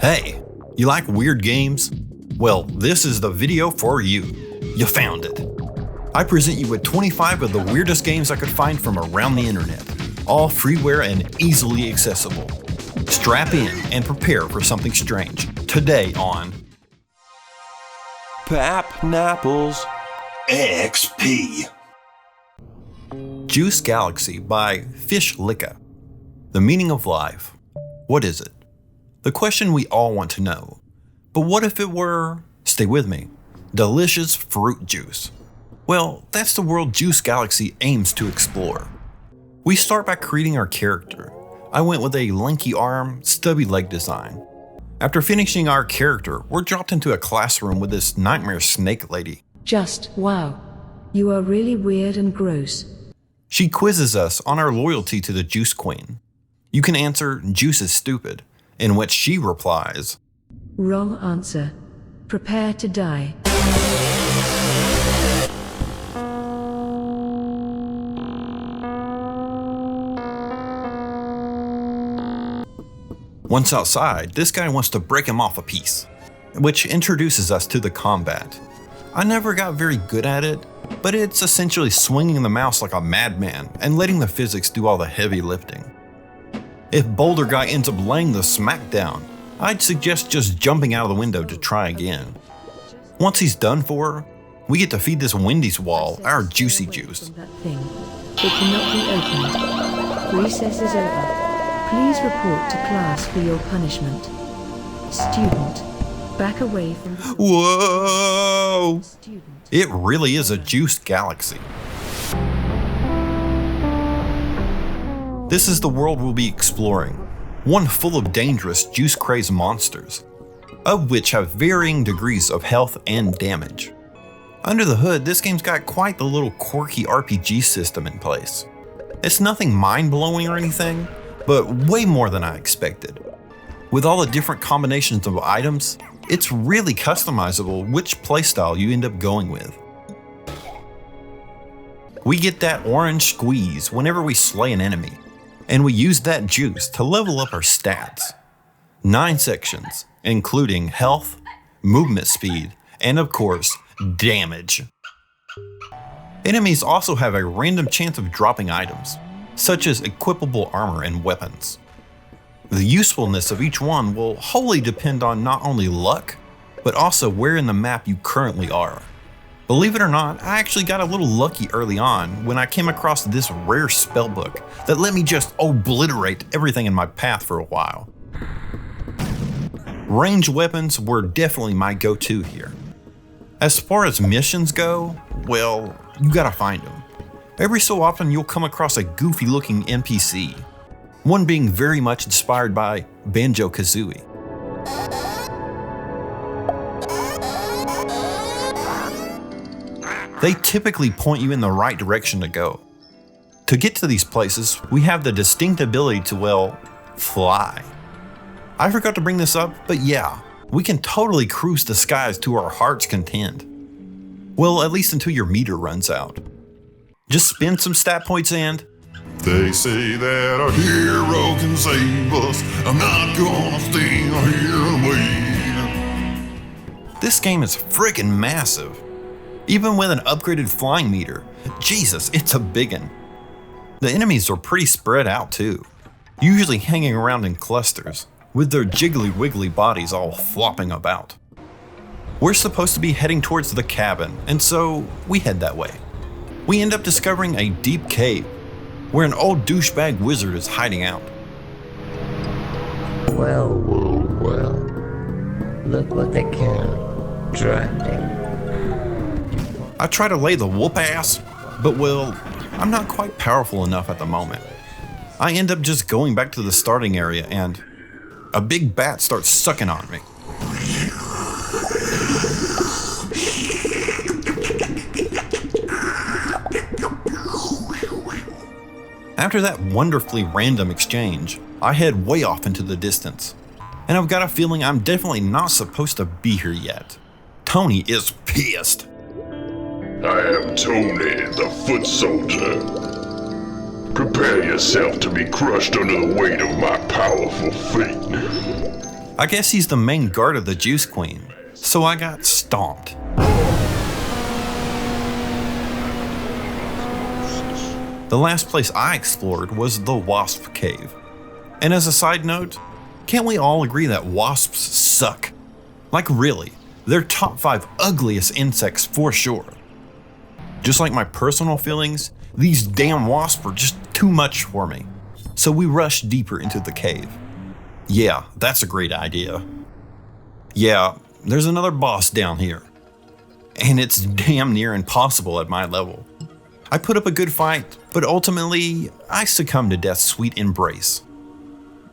Hey, you like weird games? Well, this is the video for you. You found it. I present you with 25 of the weirdest games I could find from around the internet, all freeware and easily accessible. Strap in and prepare for something strange today on Papnapples XP. Juice Galaxy by Fishlicka. The meaning of life. What is it? The question we all want to know. But what if it were, stay with me, delicious fruit juice? Well, that's the world Juice Galaxy aims to explore. We start by creating our character. I went with a lanky arm, stubby leg design. After finishing our character, we're dropped into a classroom with this nightmare snake lady. Just wow. You are really weird and gross. She quizzes us on our loyalty to the Juice Queen. You can answer, Juice is stupid, in which she replies, Wrong answer. Prepare to die. Once outside, this guy wants to break him off a piece, which introduces us to the combat. I never got very good at it, but it's essentially swinging the mouse like a madman and letting the physics do all the heavy lifting. If Boulder Guy ends up laying the smack down, I'd suggest just jumping out of the window to try again. Once he's done for, we get to feed this Wendy's wall our juicy juice. That thing. It cannot be opened. Recess is over. Please report to class for your punishment. Student, back away from the... Whoa! Student. It really is a juice galaxy. This is the world we'll be exploring, one full of dangerous juice-crazed monsters, of which have varying degrees of health and damage. Under the hood, this game's got quite the little quirky RPG system in place. It's nothing mind-blowing or anything, but way more than I expected. With all the different combinations of items, it's really customizable which playstyle you end up going with. We get that orange squeeze whenever we slay an enemy, and we use that juice to level up our stats. 9 sections, including health, movement speed, and of course, damage. Enemies also have a random chance of dropping items, such as equipable armor and weapons. The usefulness of each one will wholly depend on not only luck, but also where in the map you currently are. Believe it or not, I actually got a little lucky early on when I came across this rare spellbook that let me just obliterate everything in my path for a while. Ranged weapons were definitely my go-to here. As far as missions go, well, you gotta find them. Every so often you'll come across a goofy looking NPC, one being very much inspired by Banjo-Kazooie. They typically point you in the right direction to go. To get to these places, we have the distinct ability to, well, fly. I forgot to bring this up, but yeah, we can totally cruise the skies to our heart's content. Well, at least until your meter runs out. Just spend some stat points and... They say that a hero can save us. I'm not gonna stand here and wait. This game is freaking massive. Even with an upgraded flying meter, Jesus, it's a biggin. The enemies are pretty spread out too, usually hanging around in clusters, with their jiggly wiggly bodies all flopping about. We're supposed to be heading towards the cabin, and so we head that way. We end up discovering a deep cave, where an old douchebag wizard is hiding out. Well, look what they can drafting. I try to lay the whoop ass, but well, I'm not quite powerful enough at the moment. I end up just going back to the starting area and a big bat starts sucking on me. After that wonderfully random exchange, I head way off into the distance, and I've got a feeling I'm definitely not supposed to be here yet. Tony is pissed. I am Tony, the foot soldier. Prepare yourself to be crushed under the weight of my powerful feet. I guess he's the main guard of the Juice Queen, so I got stomped. The last place I explored was the Wasp Cave. And as a side note, can't we all agree that wasps suck? Like really, they're top 5 ugliest insects for sure. Just like my personal feelings, these damn wasps are just too much for me. So we rushed deeper into the cave. Yeah, that's a great idea. Yeah, there's another boss down here. And it's damn near impossible at my level. I put up a good fight, but ultimately, I succumbed to death's sweet embrace.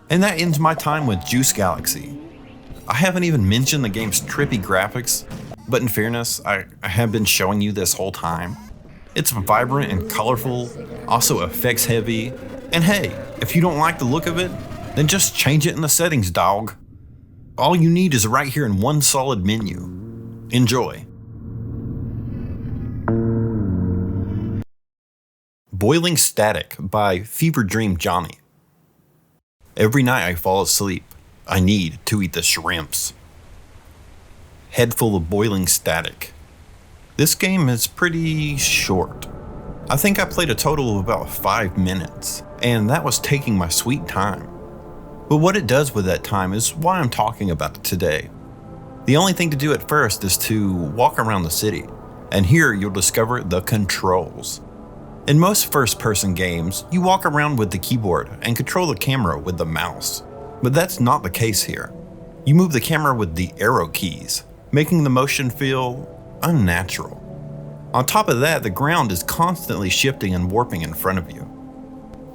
And that ends my time with Juice Galaxy. I haven't even mentioned the game's trippy graphics, but in fairness, I have been showing you this whole time. It's vibrant and colorful, also effects heavy, and hey, if you don't like the look of it, then just change it in the settings, dog. All you need is right here in one solid menu. Enjoy. Boiling Static by Fever Dream Johnny. Every night I fall asleep, I need to eat the shrimps. Head full of boiling static. This game is pretty short. I think I played a total of about 5 minutes, and that was taking my sweet time. But what it does with that time is why I'm talking about it today. The only thing to do at first is to walk around the city, and here you'll discover the controls. In most first-person games, you walk around with the keyboard and control the camera with the mouse. But that's not the case here. You move the camera with the arrow keys, making the motion feel unnatural. On top of that, the ground is constantly shifting and warping in front of you.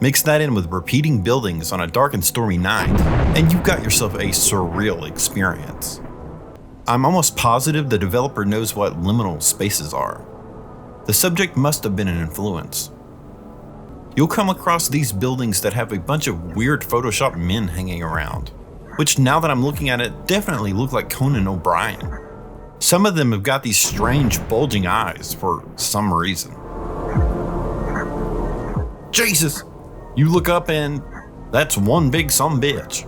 Mix that in with repeating buildings on a dark and stormy night, and you've got yourself a surreal experience. I'm almost positive the developer knows what liminal spaces are. The subject must have been an influence. You'll come across these buildings that have a bunch of weird Photoshop men hanging around, which now that I'm looking at it definitely look like Conan O'Brien. Some of them have got these strange bulging eyes for some reason. Jesus! You look up and that's one big sumbitch.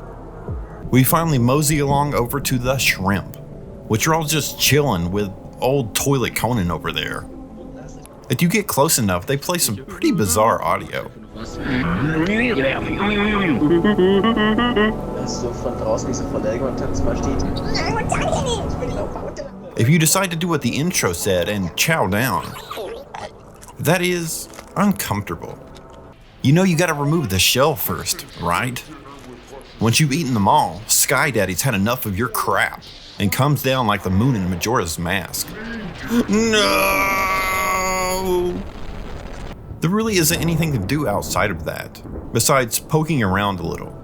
We finally mosey along over to the shrimp, which are all just chilling with old toilet Conan over there. If you get close enough, they play some pretty bizarre audio. If you decide to do what the intro said and chow down, that is uncomfortable. You know you gotta remove the shell first, right? Once you've eaten them all, Sky Daddy's had enough of your crap and comes down like the moon in Majora's Mask. No! There really isn't anything to do outside of that, besides poking around a little.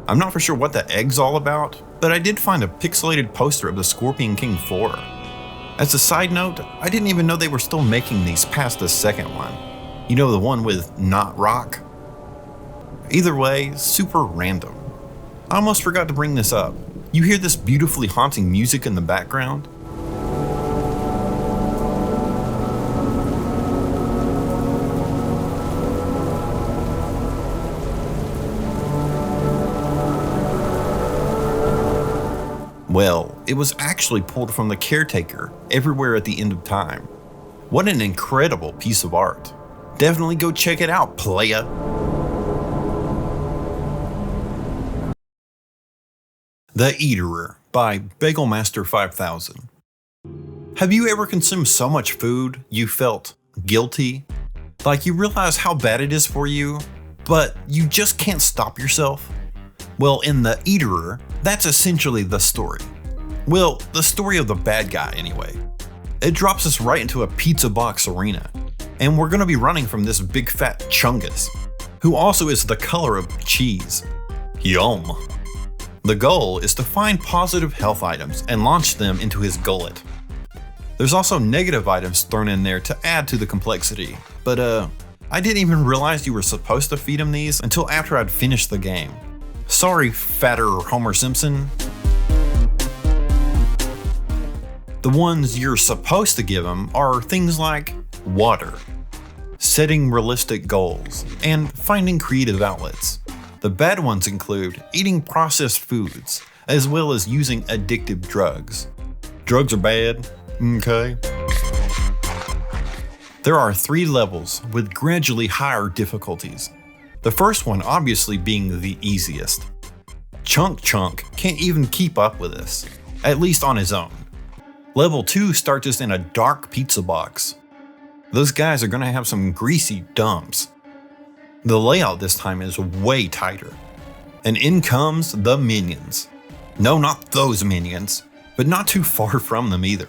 I'm not for sure what the egg's all about, but I did find a pixelated poster of the Scorpion King 4. As a side note, I didn't even know they were still making these past the second one. You know, the one with not rock? Either way, super random. I almost forgot to bring this up. You hear this beautifully haunting music in the background? Well, it was actually pulled from The Caretaker, Everywhere at the End of Time. What an incredible piece of art. Definitely go check it out, playa. The Eaterer by Bagelmaster 5000. Have you ever consumed so much food you felt guilty? Like you realize how bad it is for you, but you just can't stop yourself? Well, in The Eaterer, that's essentially the story. Well, the story of the bad guy anyway. It drops us right into a pizza box arena, and we're gonna be running from this big fat chungus, who also is the color of cheese. Yum. The goal is to find positive health items and launch them into his gullet. There's also negative items thrown in there to add to the complexity, but I didn't even realize you were supposed to feed him these until after I'd finished the game. Sorry, fatter Homer Simpson. The ones you're supposed to give him are things like water, setting realistic goals, and finding creative outlets. The bad ones include eating processed foods, as well as using addictive drugs. Drugs are bad, okay? There are 3 levels with gradually higher difficulties. The first one obviously being the easiest. Chunk can't even keep up with this, at least on his own. Level 2 starts us in a dark pizza box. Those guys are gonna have some greasy dumps. The layout this time is way tighter. And in comes the minions. No, not those minions, but not too far from them either.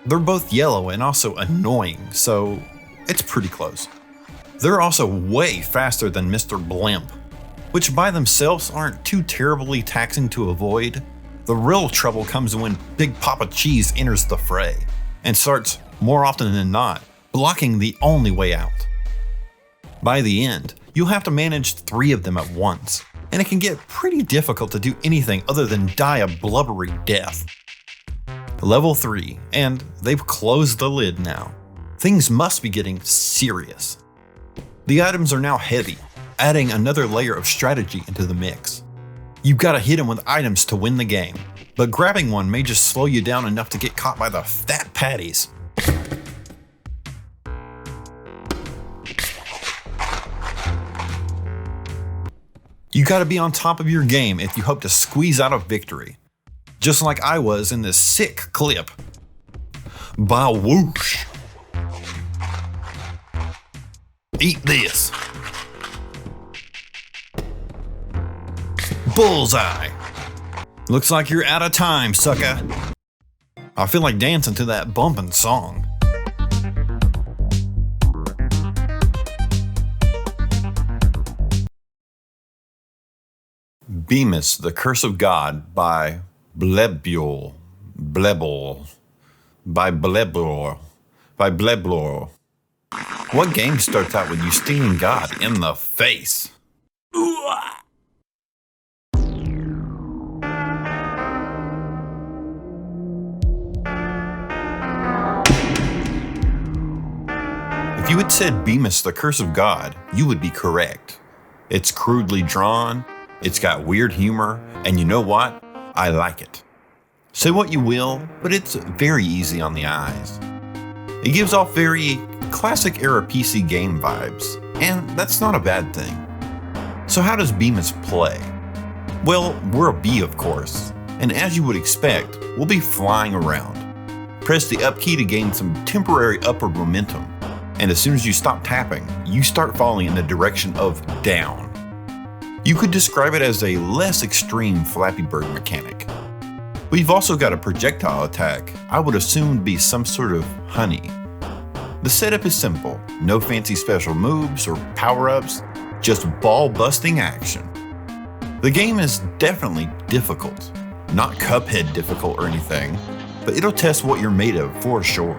They're both yellow and also annoying, so it's pretty close. They're also way faster than Mr. Blimp, which by themselves aren't too terribly taxing to avoid. The real trouble comes when Big Papa Cheese enters the fray and starts, more often than not, blocking the only way out. By the end, you'll have to manage 3 of them at once, and it can get pretty difficult to do anything other than die a blubbery death. Level 3, and they've closed the lid now. Things must be getting serious. The items are now heavy, adding another layer of strategy into the mix. You've got to hit them with items to win the game, but grabbing one may just slow you down enough to get caught by the fat patties. You gotta be on top of your game if you hope to squeeze out a victory. Just like I was in this sick clip. Bow whoosh. Eat this. Bullseye. Looks like you're out of time, sucker. I feel like dancing to that bumpin' song. Beemis, The Curse of God by Bleblor. What game starts out with you stinging God in the face? If you had said Beemis, The Curse of God, you would be correct. It's crudely drawn, it's got weird humor, and you know what? I like it. Say what you will, but it's very easy on the eyes. It gives off very classic era PC game vibes, and that's not a bad thing. So how does Beemis play? Well, we're a bee of course, and as you would expect, we'll be flying around. Press the up key to gain some temporary upward momentum, and as soon as you stop tapping, you start falling in the direction of down. You could describe it as a less extreme Flappy Bird mechanic. We've also got a projectile attack I would assume would be some sort of honey. The setup is simple, no fancy special moves or power-ups, just ball-busting action. The game is definitely difficult, not Cuphead difficult or anything, but it'll test what you're made of for sure.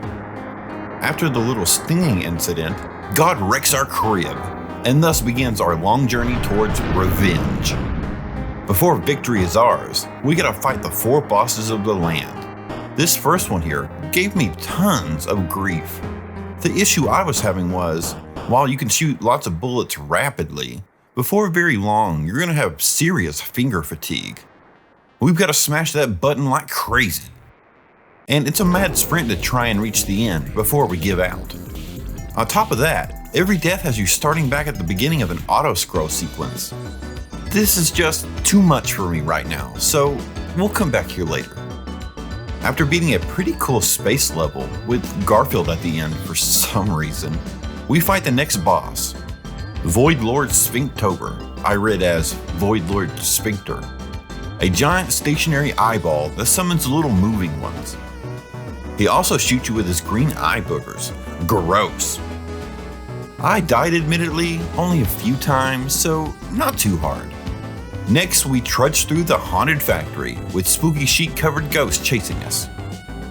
After the little stinging incident, God wrecks our crib, and thus begins our long journey towards revenge. Before victory is ours, we gotta fight the 4 bosses of the land. This first one here gave me tons of grief. The issue I was having was, while you can shoot lots of bullets rapidly, before very long you're gonna have serious finger fatigue. We've gotta smash that button like crazy. And it's a mad sprint to try and reach the end before we give out. On top of that, every death has you starting back at the beginning of an auto-scroll sequence. This is just too much for me right now, so we'll come back here later. After beating a pretty cool space level with Garfield at the end for some reason, we fight the next boss, Void Lord Sphinctober, I read as Void Lord Sphincter, a giant stationary eyeball that summons little moving ones. He also shoots you with his green eye boogers. Gross. I died admittedly only a few times, so not too hard. Next, we trudge through the haunted factory with spooky sheet-covered ghosts chasing us.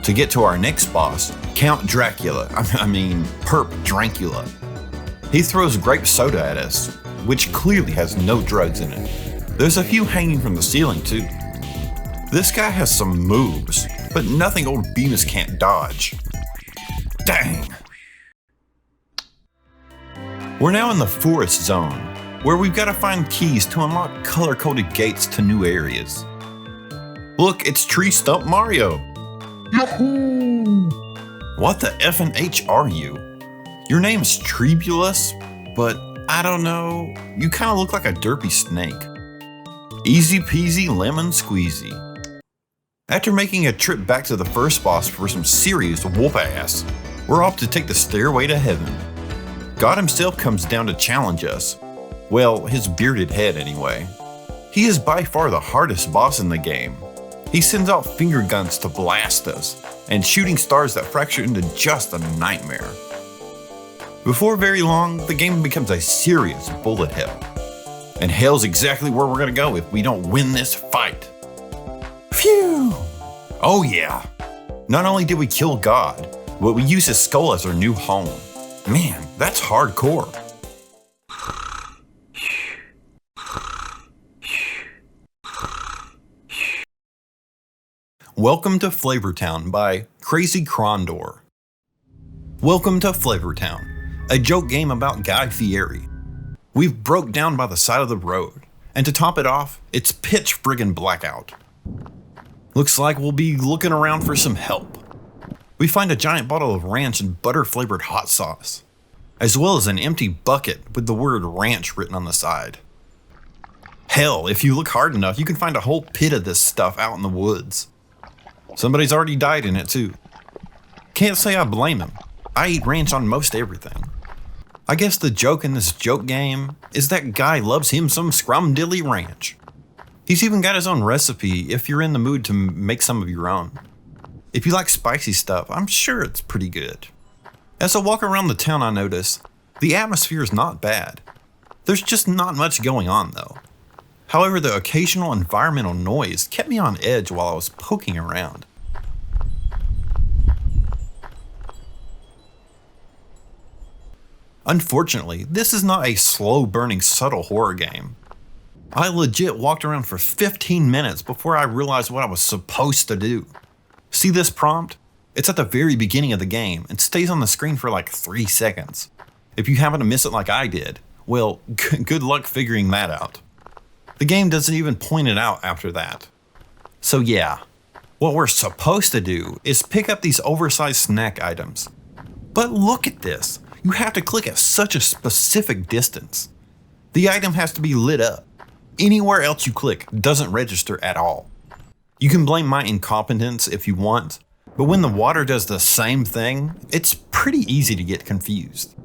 To get to our next boss, Count Dracula, Perp Drancula. He throws grape soda at us, which clearly has no drugs in it. There's a few hanging from the ceiling too. This guy has some moves, but nothing old Beemis can't dodge. Dang. We're now in the forest zone, where we've got to find keys to unlock color-coded gates to new areas. Look, it's Tree Stump Mario. Yahoo! What the effing H are you? Your name's Trebulus, but I don't know, you kind of look like a derpy snake. Easy peasy lemon squeezy. After making a trip back to the first boss for some serious whoop ass, we're off to take the stairway to heaven. God himself comes down to challenge us. Well, his bearded head anyway. He is by far the hardest boss in the game. He sends out finger guns to blast us, and shooting stars that fracture into just a nightmare. Before very long, the game becomes a serious bullet hell. And hell's exactly where we're gonna go if we don't win this fight. Phew! Oh yeah. Not only did we kill God, but we used his skull as our new home. Man, that's hardcore. Welcome to Flavortown by Crazy Crondor. Welcome to Flavortown, a joke game about Guy Fieri. We've broke down by the side of the road, and to top it off, it's pitch friggin' blackout. Looks like we'll be looking around for some help. We find a giant bottle of ranch and butter flavored hot sauce, as well as an empty bucket with the word ranch written on the side. Hell, if you look hard enough, you can find a whole pit of this stuff out in the woods. Somebody's already died in it too. Can't say I blame him. I eat ranch on most everything. I guess the joke in this joke game is that Guy loves him some scrumdiddly ranch. He's even got his own recipe if you're in the mood to make some of your own. If you like spicy stuff, I'm sure it's pretty good. As I walk around the town, I notice the atmosphere is not bad. There's just not much going on though. However, the occasional environmental noise kept me on edge while I was poking around. Unfortunately, this is not a slow-burning, subtle horror game. I legit walked around for 15 minutes before I realized what I was supposed to do. See this prompt? It's at the very beginning of the game and stays on the screen for like 3 seconds. If you happen to miss it like I did, well, good luck figuring that out. The game doesn't even point it out after that. So yeah, what we're supposed to do is pick up these oversized snack items. But look at this. You have to click at such a specific distance. The item has to be lit up. Anywhere else you click doesn't register at all. You can blame my incompetence if you want, but when the water does the same thing, it's pretty easy to get confused.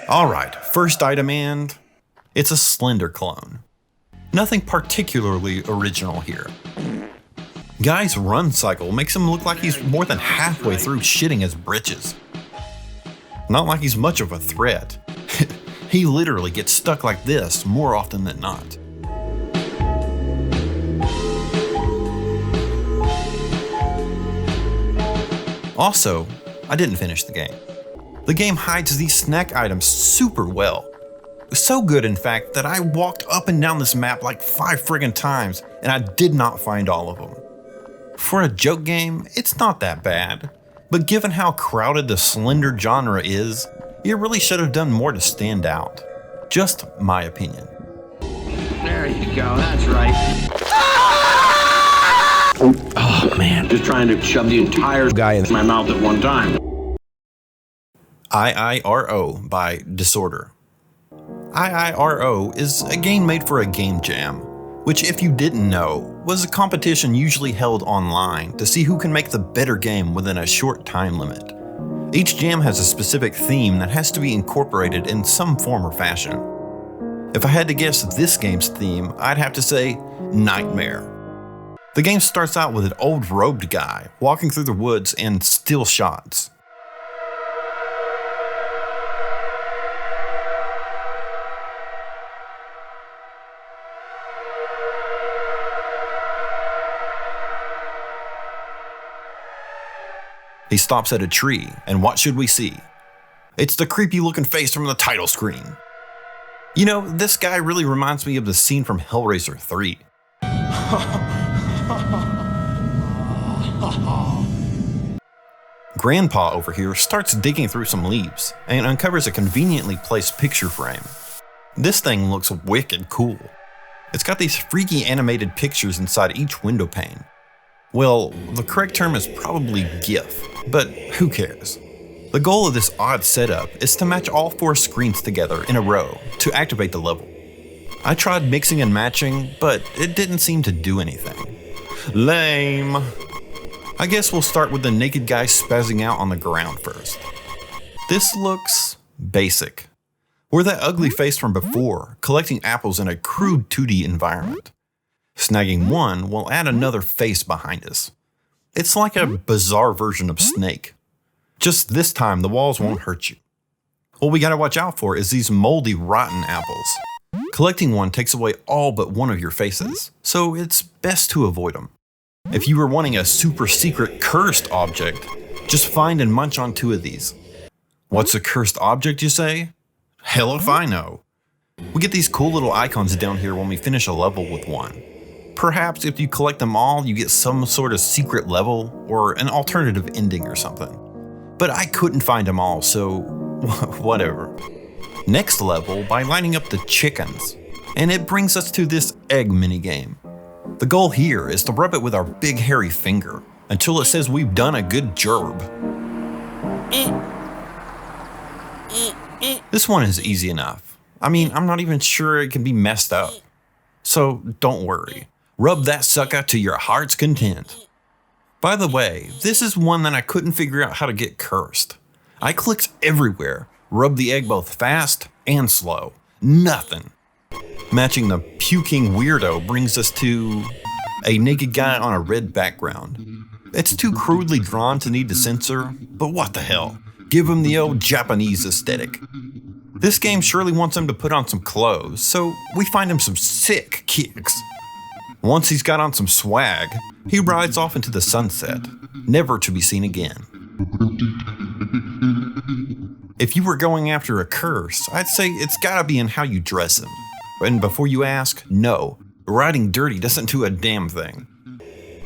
Alright, first item and it's a Slender clone. Nothing particularly original here. Guy's run cycle makes him look like he's more than halfway through shitting his britches. Not like he's much of a threat. He literally gets stuck like this more often than not. Also, I didn't finish the game. The game hides these snack items super well. So good, in fact, that I walked up and down this map like 5 friggin' times and I did not find all of them. For a joke game, it's not that bad, but given how crowded the Slender genre is, it really should have done more to stand out. Just my opinion. There you go, that's right. Oh man, just trying to shove the entire guy in my mouth at one time. IIRO by Disorder. IIRO is a game made for a game jam, which if you didn't know, was a competition usually held online to see who can make the better game within a short time limit. Each jam has a specific theme that has to be incorporated in some form or fashion. If I had to guess this game's theme, I'd have to say Nightmare. The game starts out with an old robed guy walking through the woods and still shots. He stops at a tree, and what should we see? It's the creepy looking face from the title screen. You know, this guy really reminds me of the scene from Hellraiser 3. Grandpa over here starts digging through some leaves and uncovers a conveniently placed picture frame. This thing looks wicked cool. It's got these freaky animated pictures inside each window pane. Well, the correct term is probably GIF, but who cares? The goal of this odd setup is to match all 4 screens together in a row to activate the level. I tried mixing and matching, but it didn't seem to do anything. Lame. I guess we'll start with the naked guy spazzing out on the ground first. This looks basic. We're that ugly face from before, collecting apples in a crude 2D environment. Snagging one will add another face behind us. It's like a bizarre version of Snake. Just this time, the walls won't hurt you. What we gotta watch out for is these moldy, rotten apples. Collecting one takes away all but one of your faces, so it's best to avoid them. If you were wanting a super secret cursed object, just find and munch on 2 of these. What's a cursed object, you say? Hell if I know. We get these cool little icons down here when we finish a level with one. Perhaps if you collect them all, you get some sort of secret level or an alternative ending or something. But I couldn't find them all, so whatever. Next level by lining up the chickens, and it brings us to this egg minigame. The goal here is to rub it with our big hairy finger until it says we've done a good job. This one is easy enough. I mean, I'm not even sure it can be messed up. So don't worry. Rub that sucker to your heart's content. By the way, this is one that I couldn't figure out how to get cursed. I clicked everywhere, rubbed the egg both fast and slow. Nothing. Matching the puking weirdo brings us to a naked guy on a red background. It's too crudely drawn to need to censor, but what the hell? Give him the old Japanese aesthetic. This game surely wants him to put on some clothes, so we find him some sick kicks. Once he's got on some swag, he rides off into the sunset, never to be seen again. If you were going after a curse, I'd say it's gotta be in how you dress him. And before you ask, no, riding dirty doesn't do a damn thing.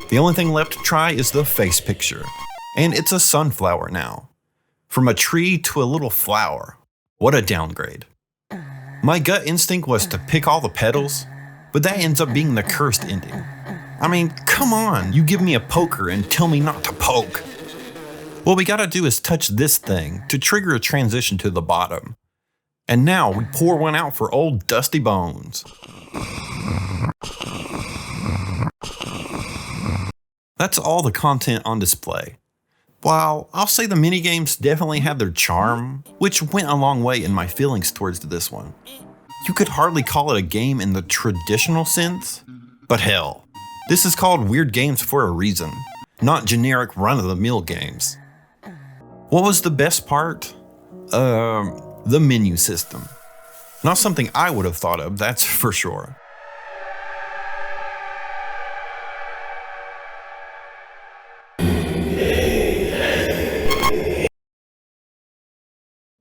The only thing left to try is the face picture, and it's a sunflower now. From a tree to a little flower. What a downgrade. My gut instinct was to pick all the petals, but that ends up being the cursed ending. I mean, come on, you give me a poker and tell me not to poke. What we gotta do is touch this thing to trigger a transition to the bottom. And now we pour one out for old Dusty Bones. That's all the content on display. While I'll say the minigames definitely had their charm, which went a long way in my feelings towards this one. You could hardly call it a game in the traditional sense, but hell, this is called Weird Games for a reason, not generic run-of-the-mill games. What was the best part? The menu system. Not something I would have thought of, that's for sure.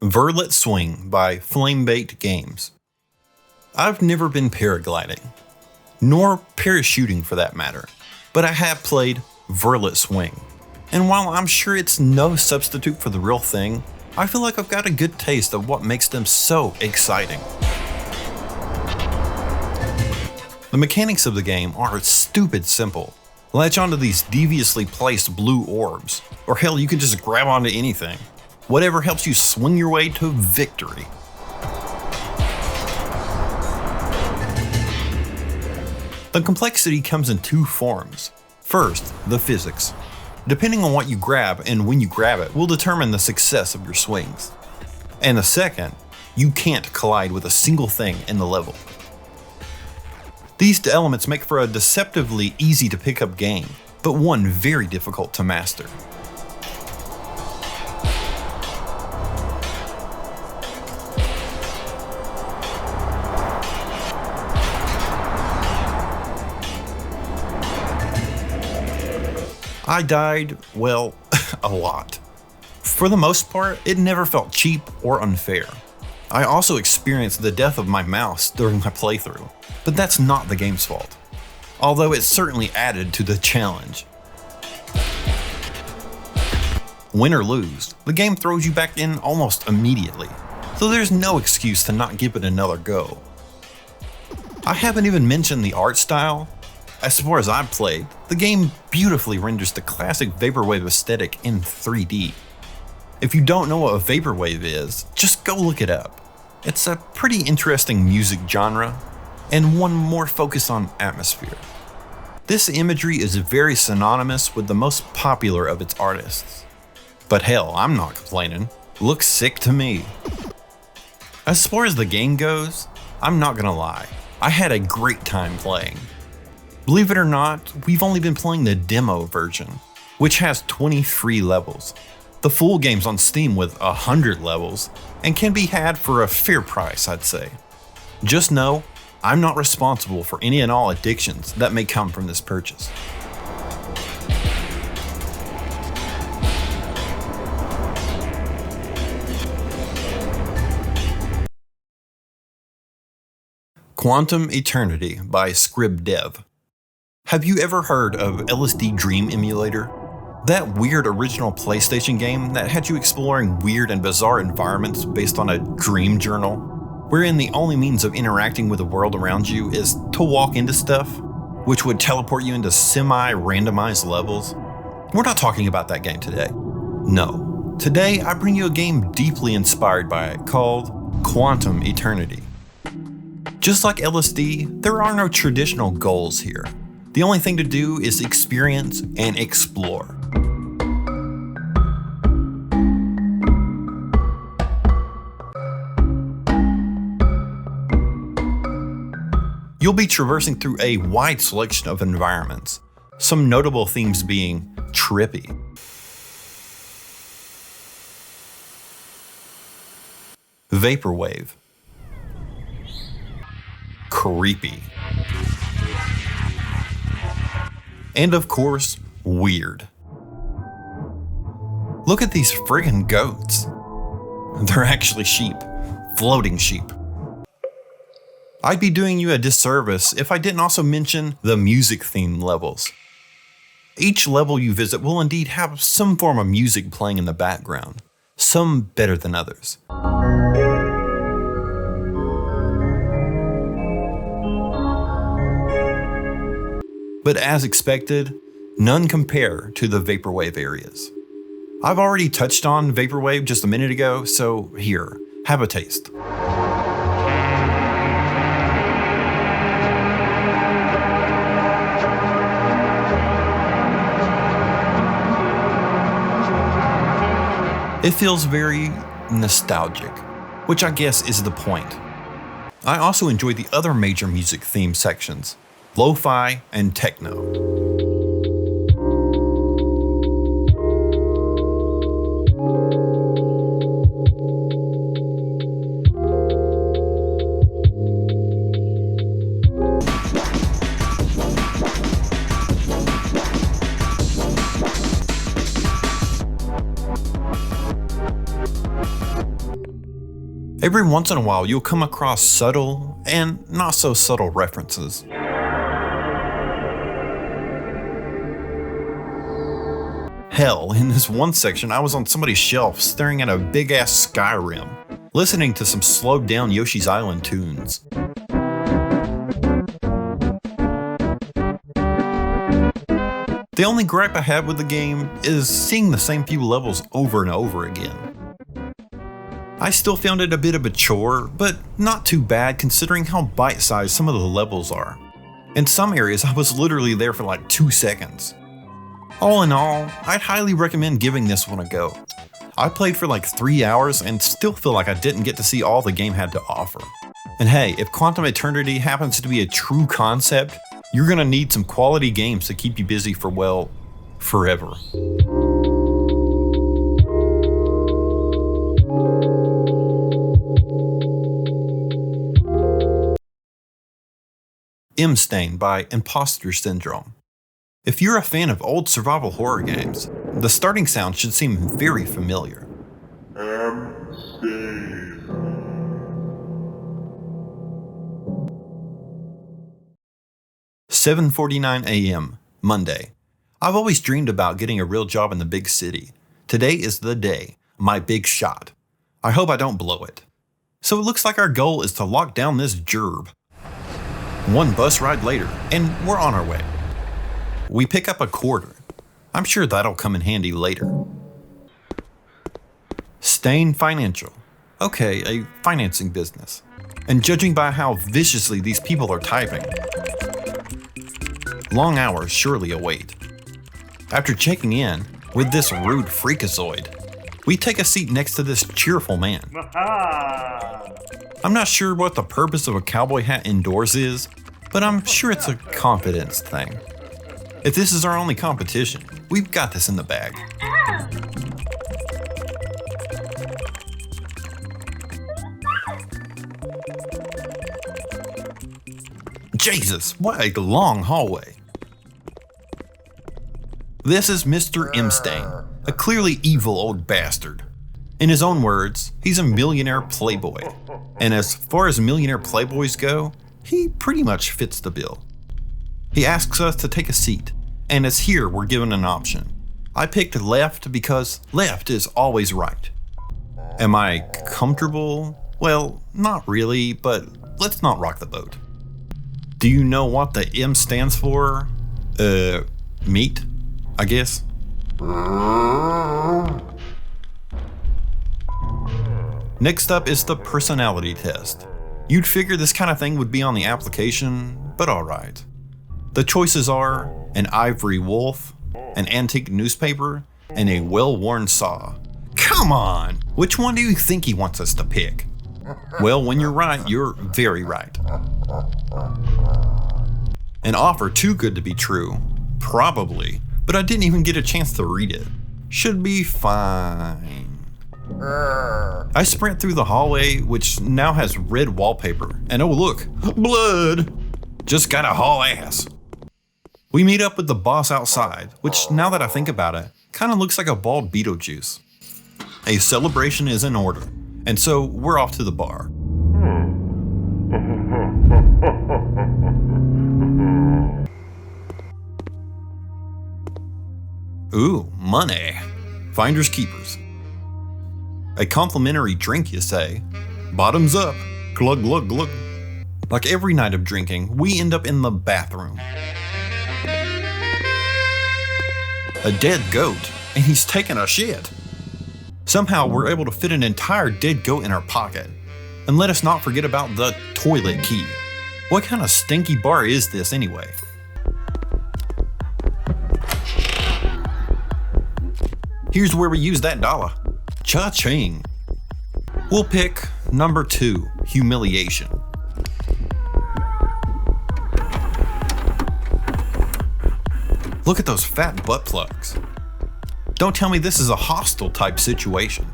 Verlet Swing by Flamebait Games. I've never been paragliding, nor parachuting for that matter, but I have played Verlet Swing. And while I'm sure it's no substitute for the real thing, I feel like I've got a good taste of what makes them so exciting. The mechanics of the game are stupid simple. Latch onto these deviously placed blue orbs, or hell, you can just grab onto anything. Whatever helps you swing your way to victory. The complexity comes in 2 forms. First, the physics. Depending on what you grab and when you grab it will determine the success of your swings. And the second, you can't collide with a single thing in the level. These elements make for a deceptively easy to pick up game, but one very difficult to master. I died, well, a lot. For the most part, it never felt cheap or unfair. I also experienced the death of my mouse during my playthrough, but that's not the game's fault. Although it certainly added to the challenge. Win or lose, the game throws you back in almost immediately. so there's no excuse to not give it another go. I haven't even mentioned the art style. As far as I've played, the game beautifully renders the classic vaporwave aesthetic in 3D. If you don't know what a vaporwave is, just go look it up. It's a pretty interesting music genre, and one more focused on atmosphere. This imagery is very synonymous with the most popular of its artists. But hell, I'm not complaining. Looks sick to me. As far as the game goes, I'm not gonna lie, I had a great time playing. Believe it or not, we've only been playing the demo version, which has 20 free levels. The full game's on Steam with 100 levels, and can be had for a fair price, I'd say. Just know, I'm not responsible for any and all addictions that may come from this purchase. Quantum Eternity by ScribDev. Have you ever heard of LSD Dream Emulator? That weird original PlayStation game that had you exploring weird and bizarre environments based on a dream journal, wherein the only means of interacting with the world around you is to walk into stuff, which would teleport you into semi-randomized levels? We're not talking about that game today. No. Today, I bring you a game deeply inspired by it called Quantum Eternity. Just like LSD, there are no traditional goals here. The only thing to do is experience and explore. You'll be traversing through a wide selection of environments, some notable themes being trippy, vaporwave, creepy, and of course, weird. Look at these friggin' goats. They're actually sheep, floating sheep. I'd be doing you a disservice if I didn't also mention the music theme levels. Each level you visit will indeed have some form of music playing in the background, some better than others. But as expected, none compare to the vaporwave areas. I've already touched on vaporwave just a minute ago, so here, have a taste. It feels very nostalgic, which I guess is the point. I also enjoy the other major music theme sections, lo-fi and techno. Every once in a while, you'll come across subtle and not so subtle references. Hell, in this one section, I was on somebody's shelf staring at a big ass Skyrim, listening to some slowed down Yoshi's Island tunes. The only gripe I have with the game is seeing the same few levels over and over again. I still found it a bit of a chore, but not too bad considering how bite-sized some of the levels are. In some areas, I was literally there for like 2 seconds. All in all, I'd highly recommend giving this one a go. I played for like 3 hours and still feel like I didn't get to see all the game had to offer. And hey, if Quantum Eternity happens to be a true concept, you're gonna need some quality games to keep you busy for, well, forever. M-Stain by Imposter Syndrome. If you're a fan of old survival horror games, the starting sound should seem very familiar. 7:49 a.m., Monday. I've always dreamed about getting a real job in the big city. Today is the day, my big shot. I hope I don't blow it. So it looks like our goal is to lock down this gerb. One bus ride later, and we're on our way. We pick up a quarter. I'm sure that'll come in handy later. Stain Financial. Okay, a financing business. And judging by how viciously these people are typing, long hours surely await. After checking in with this rude freakazoid, we take a seat next to this cheerful man. I'm not sure what the purpose of a cowboy hat indoors is, but I'm sure it's a confidence thing. If this is our only competition, we've got this in the bag. Jesus, what a long hallway. This is Mr. M. Stain, a clearly evil old bastard. In his own words, he's a millionaire playboy. And as far as millionaire playboys go, he pretty much fits the bill. He asks us to take a seat, and as here we're given an option. I picked left because left is always right. Am I comfortable? Well, not really, but let's not rock the boat. Do you know what the M stands for? Meat, I guess. Next up is the personality test. You'd figure this kind of thing would be on the application, but alright. The choices are an ivory wolf, an antique newspaper, and a well-worn saw. Come on! Which one do you think he wants us to pick? Well, when you're right, you're very right. An offer too good to be true. Probably, but I didn't even get a chance to read it. Should be fine. I sprint through the hallway, which now has red wallpaper, and oh look, blood! Just gotta haul ass. We meet up with the boss outside, which now that I think about it, kinda looks like a bald Beetlejuice. A celebration is in order, and so we're off to the bar. Ooh, money. Finders keepers. A complimentary drink, you say? Bottoms up. Glug, glug, glug. Like every night of drinking, we end up in the bathroom. A dead goat, and he's taking a shit. Somehow we're able to fit an entire dead goat in our pocket. And let us not forget about the toilet key. What kind of stinky bar is this anyway? Here's where we use that dollar. Cha-ching. We'll pick number 2, humiliation. Look at those fat butt plugs. Don't tell me this is a hostile type situation.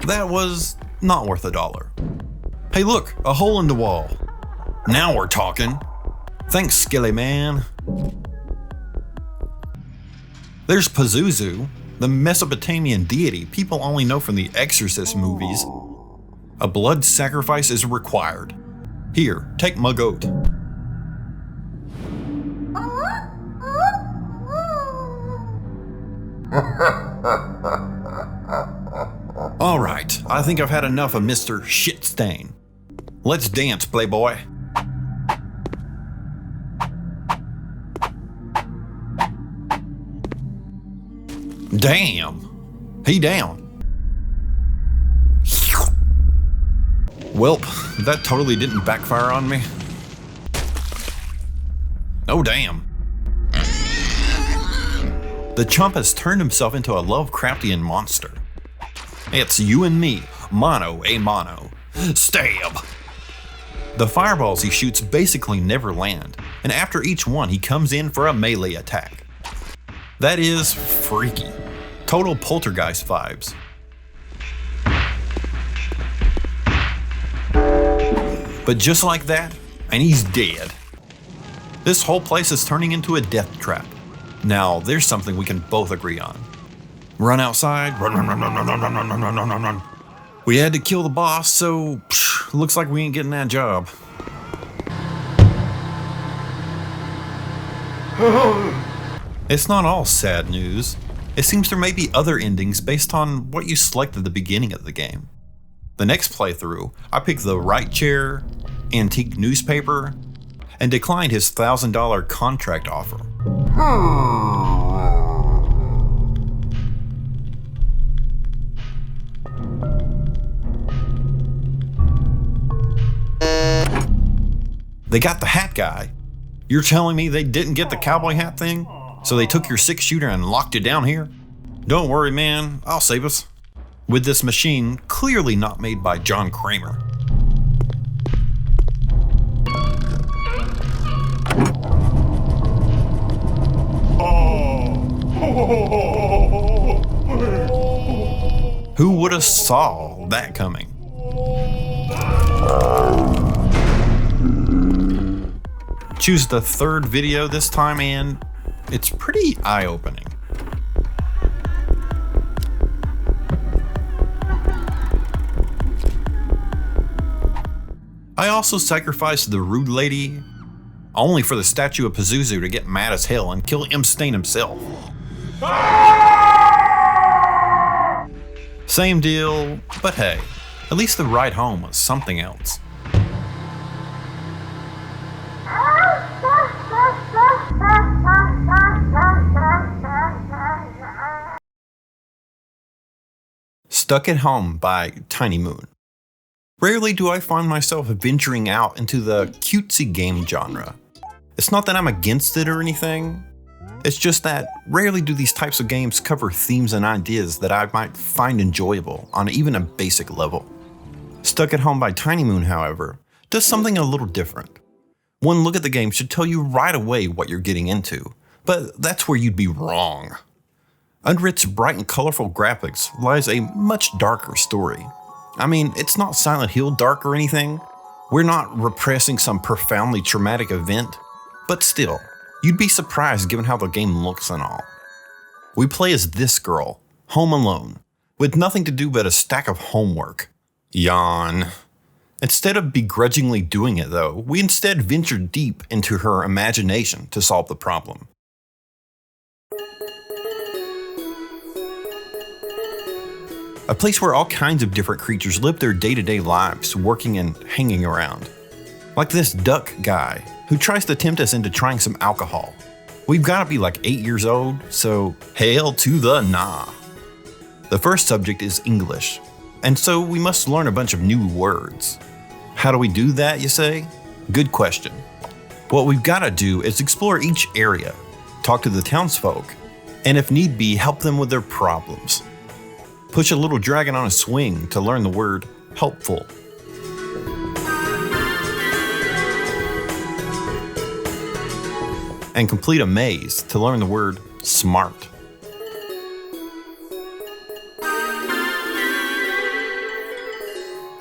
That was not worth $1. Hey look, a hole in the wall. Now we're talking. Thanks, Skilly Man. There's Pazuzu, the Mesopotamian deity people only know from the Exorcist movies. A blood sacrifice is required. Here, take my goat. Alright, I think I've had enough of Mr. Shitstain. Let's dance, playboy. Damn, he down. Welp, that totally didn't backfire on me. Oh damn. The chump has turned himself into a Lovecraftian monster. It's you and me, mano a mano. Stab! The fireballs he shoots basically never land, and after each one he comes in for a melee attack. That is freaky. Total poltergeist vibes. But just like that, and he's dead. This whole place is turning into a death trap. Now, there's something we can both agree on. Run outside, run, run, run, run, run, run, run, run, run, run, run, run. We had to kill the boss, so looks like we ain't getting that job. It's not all sad news. It seems there may be other endings based on what you select at the beginning of the game. The next playthrough, I picked the right chair, antique newspaper, and declined his $1,000 contract offer. They got the hat guy. You're telling me they didn't get the cowboy hat thing? So they took your 6-shooter and locked it down here? Don't worry, man, I'll save us. With this machine clearly not made by John Kramer. Who would have saw that coming? Choose the third video this time and it's pretty eye-opening. I also sacrificed the rude lady, only for the statue of Pazuzu to get mad as hell and kill M. Stain himself. Same deal, but hey, at least the ride home was something else. Stuck at Home by Tiny Moon. Rarely do I find myself venturing out into the cutesy game genre. It's not that I'm against it or anything, it's just that rarely do these types of games cover themes and ideas that I might find enjoyable on even a basic level. Stuck at Home by Tiny Moon, however, does something a little different. One look at the game should tell you right away what you're getting into, but that's where you'd be wrong. Under its bright and colorful graphics lies a much darker story. I mean, it's not Silent Hill dark or anything. We're not repressing some profoundly traumatic event, but still, you'd be surprised given how the game looks and all. We play as this girl, home alone, with nothing to do but a stack of homework. Yawn. Instead of begrudgingly doing it though, we instead venture deep into her imagination to solve the problem. A place where all kinds of different creatures live their day-to-day lives, working and hanging around. Like this duck guy, who tries to tempt us into trying some alcohol. We've gotta be like 8 years old, so hail to the nah. The first subject is English, and so we must learn a bunch of new words. How do we do that, you say? Good question. What we've gotta do is explore each area, talk to the townsfolk, and if need be, help them with their problems. Push a little dragon on a swing to learn the word helpful. And complete a maze to learn the word smart.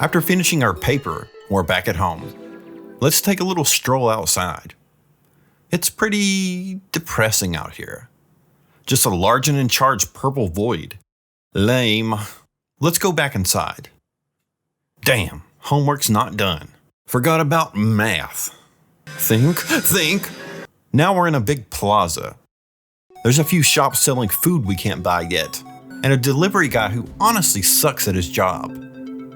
After finishing our paper, we're back at home. Let's take a little stroll outside. It's pretty depressing out here. Just a large and in charge purple void. Lame. Let's go back inside. Damn, homework's not done. Forgot about math. Think. Now we're in a big plaza. There's a few shops selling food we can't buy yet, and a delivery guy who honestly sucks at his job.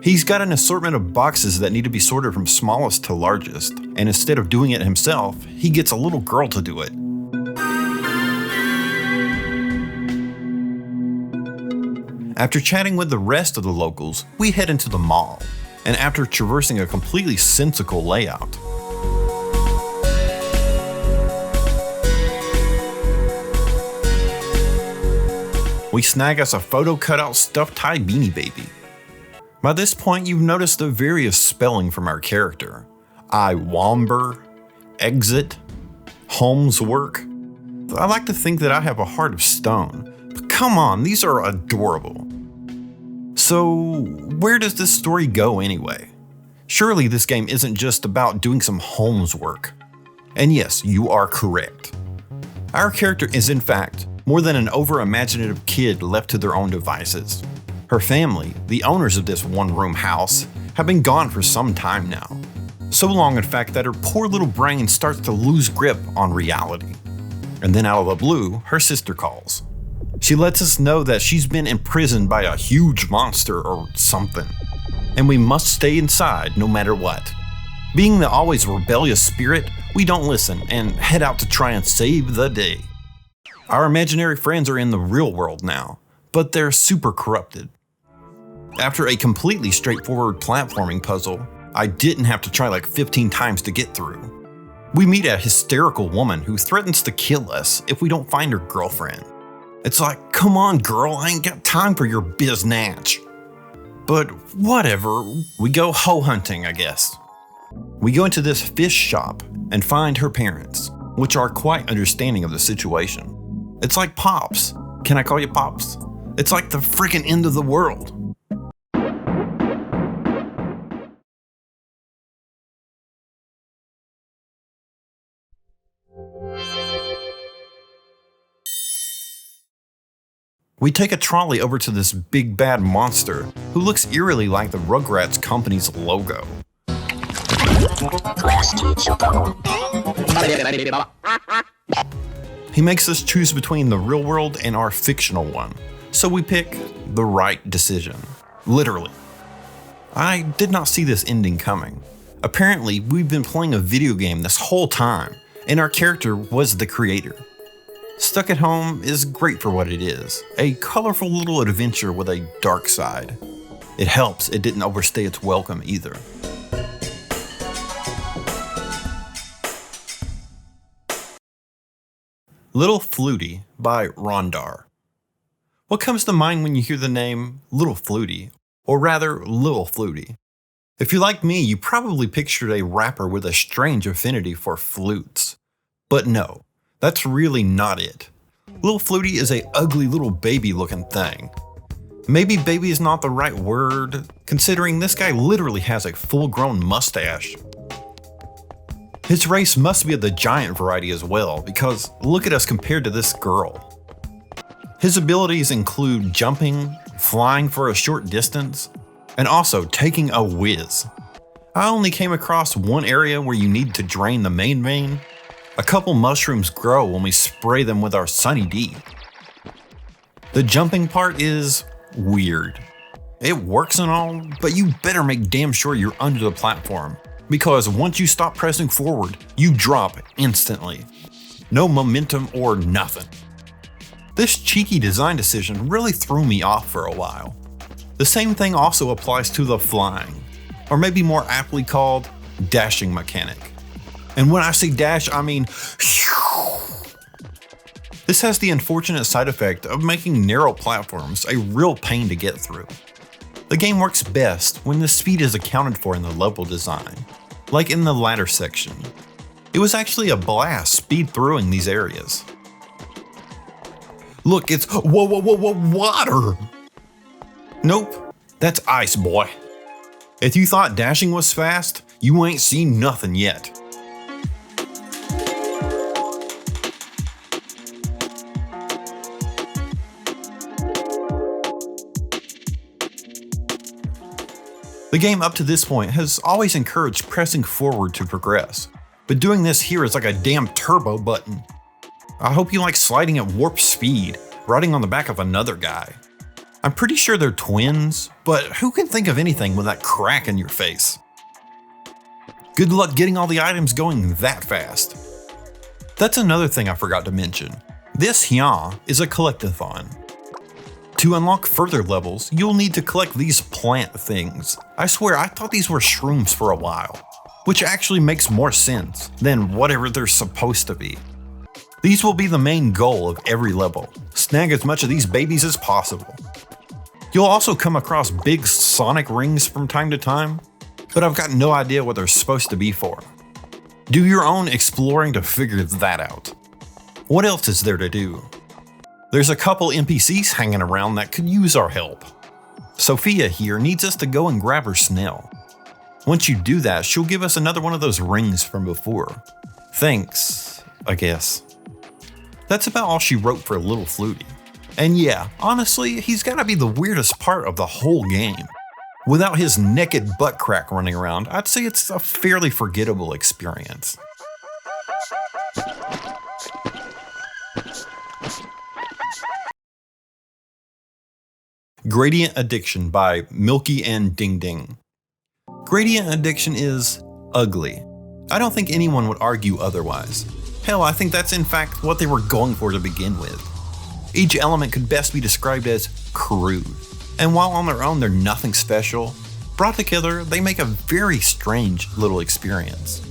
He's got an assortment of boxes that need to be sorted from smallest to largest, and instead of doing it himself, he gets a little girl to do it. After chatting with the rest of the locals, we head into the mall, and after traversing a completely sensical layout, we snag us a photo cutout stuffed tie Beanie Baby. By this point, you've noticed the various spelling from our character. I-Womber, exit, Holmes work. I like to think that I have a heart of stone, but come on, these are adorable. So, where does this story go anyway? Surely this game isn't just about doing some Holmes work. And yes, you are correct. Our character is in fact more than an over-imaginative kid left to their own devices. Her family, the owners of this one-room house, have been gone for some time now. So long in fact that her poor little brain starts to lose grip on reality. And then out of the blue, her sister calls. She lets us know that she's been imprisoned by a huge monster or something, and we must stay inside no matter what. Being the always rebellious spirit, we don't listen and head out to try and save the day. Our imaginary friends are in the real world now, but they're super corrupted. After a completely straightforward platforming puzzle, I didn't have to try like 15 times to get through. We meet a hysterical woman who threatens to kill us if we don't find her girlfriend. It's like, come on girl, I ain't got time for your biznatch. But whatever, we go hoe hunting, I guess. We go into this fish shop and find her parents, which are quite understanding of the situation. It's like Pops. Can I call you Pops? It's like the freaking end of the world. We take a trolley over to this big bad monster who looks eerily like the Rugrats company's logo. He makes us choose between the real world and our fictional one, so we pick the right decision. Literally. I did not see this ending coming. Apparently, we've been playing a video game this whole time, and our character was the creator. Stuck at Home is great for what it is, a colorful little adventure with a dark side. It helps it didn't overstay its welcome either. Lil Flutie by Rondar. What comes to mind when you hear the name Lil Flutie, or rather Lil Flutie? If you're like me, you probably pictured a rapper with a strange affinity for flutes. But no, that's really not it. Lil Flutie is a ugly little baby looking thing. Maybe baby is not the right word, considering this guy literally has a full grown mustache. His race must be of the giant variety as well, because look at us compared to this girl. His abilities include jumping, flying for a short distance, and also taking a whiz. I only came across one area where you need to drain the main vein. A couple mushrooms grow when we spray them with our Sunny D. The jumping part is weird. It works and all, but you better make damn sure you're under the platform, because once you stop pressing forward, you drop instantly. No momentum or nothing. This cheeky design decision really threw me off for a while. The same thing also applies to the flying, or maybe more aptly called dashing mechanic. And when I say dash, I mean this has the unfortunate side effect of making narrow platforms a real pain to get through. The game works best when the speed is accounted for in the level design, like in the ladder section. It was actually a blast speed throughing these areas. Look, it's water! Nope, that's ice, boy. If you thought dashing was fast, you ain't seen nothing yet. The game up to this point has always encouraged pressing forward to progress, but doing this here is like a damn turbo button. I hope you like sliding at warp speed, riding on the back of another guy. I'm pretty sure they're twins, but who can think of anything with that crack in your face? Good luck getting all the items going that fast. That's another thing I forgot to mention. This here is a collectathon. To unlock further levels, you'll need to collect these plant things. I swear, I thought these were shrooms for a while, which actually makes more sense than whatever they're supposed to be. These will be the main goal of every level. Snag as much of these babies as possible. You'll also come across big sonic rings from time to time, but I've got no idea what they're supposed to be for. Do your own exploring to figure that out. What else is there to do? There's a couple NPCs hanging around that could use our help. Sophia here needs us to go and grab her snail. Once you do that, she'll give us another one of those rings from before. Thanks, I guess. That's about all she wrote for Lil Flutie. And yeah, honestly, he's gotta be the weirdest part of the whole game. Without his naked butt crack running around, I'd say it's a fairly forgettable experience. Gradient Addiction by Milky and Ding Ding. Gradient addiction is ugly. I don't think anyone would argue otherwise. Hell, I think that's in fact what they were going for to begin with. Each element could best be described as crude, and while on their own they're nothing special, brought together they make a very strange little experience.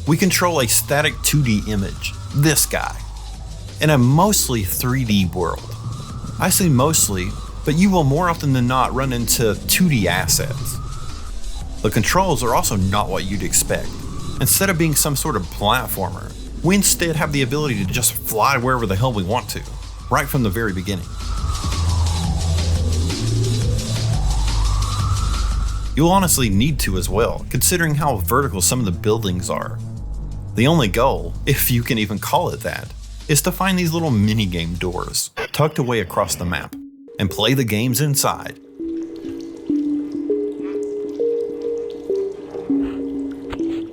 We control a static 2D image, this guy, in a mostly 3D world. I say mostly, but you will more often than not run into 2D assets. The controls are also not what you'd expect. Instead of being some sort of platformer, we instead have the ability to just fly wherever the hell we want to, right from the very beginning. You'll honestly need to as well, considering how vertical some of the buildings are. The only goal, if you can even call it that, is to find these little minigame doors tucked away across the map and play the games inside.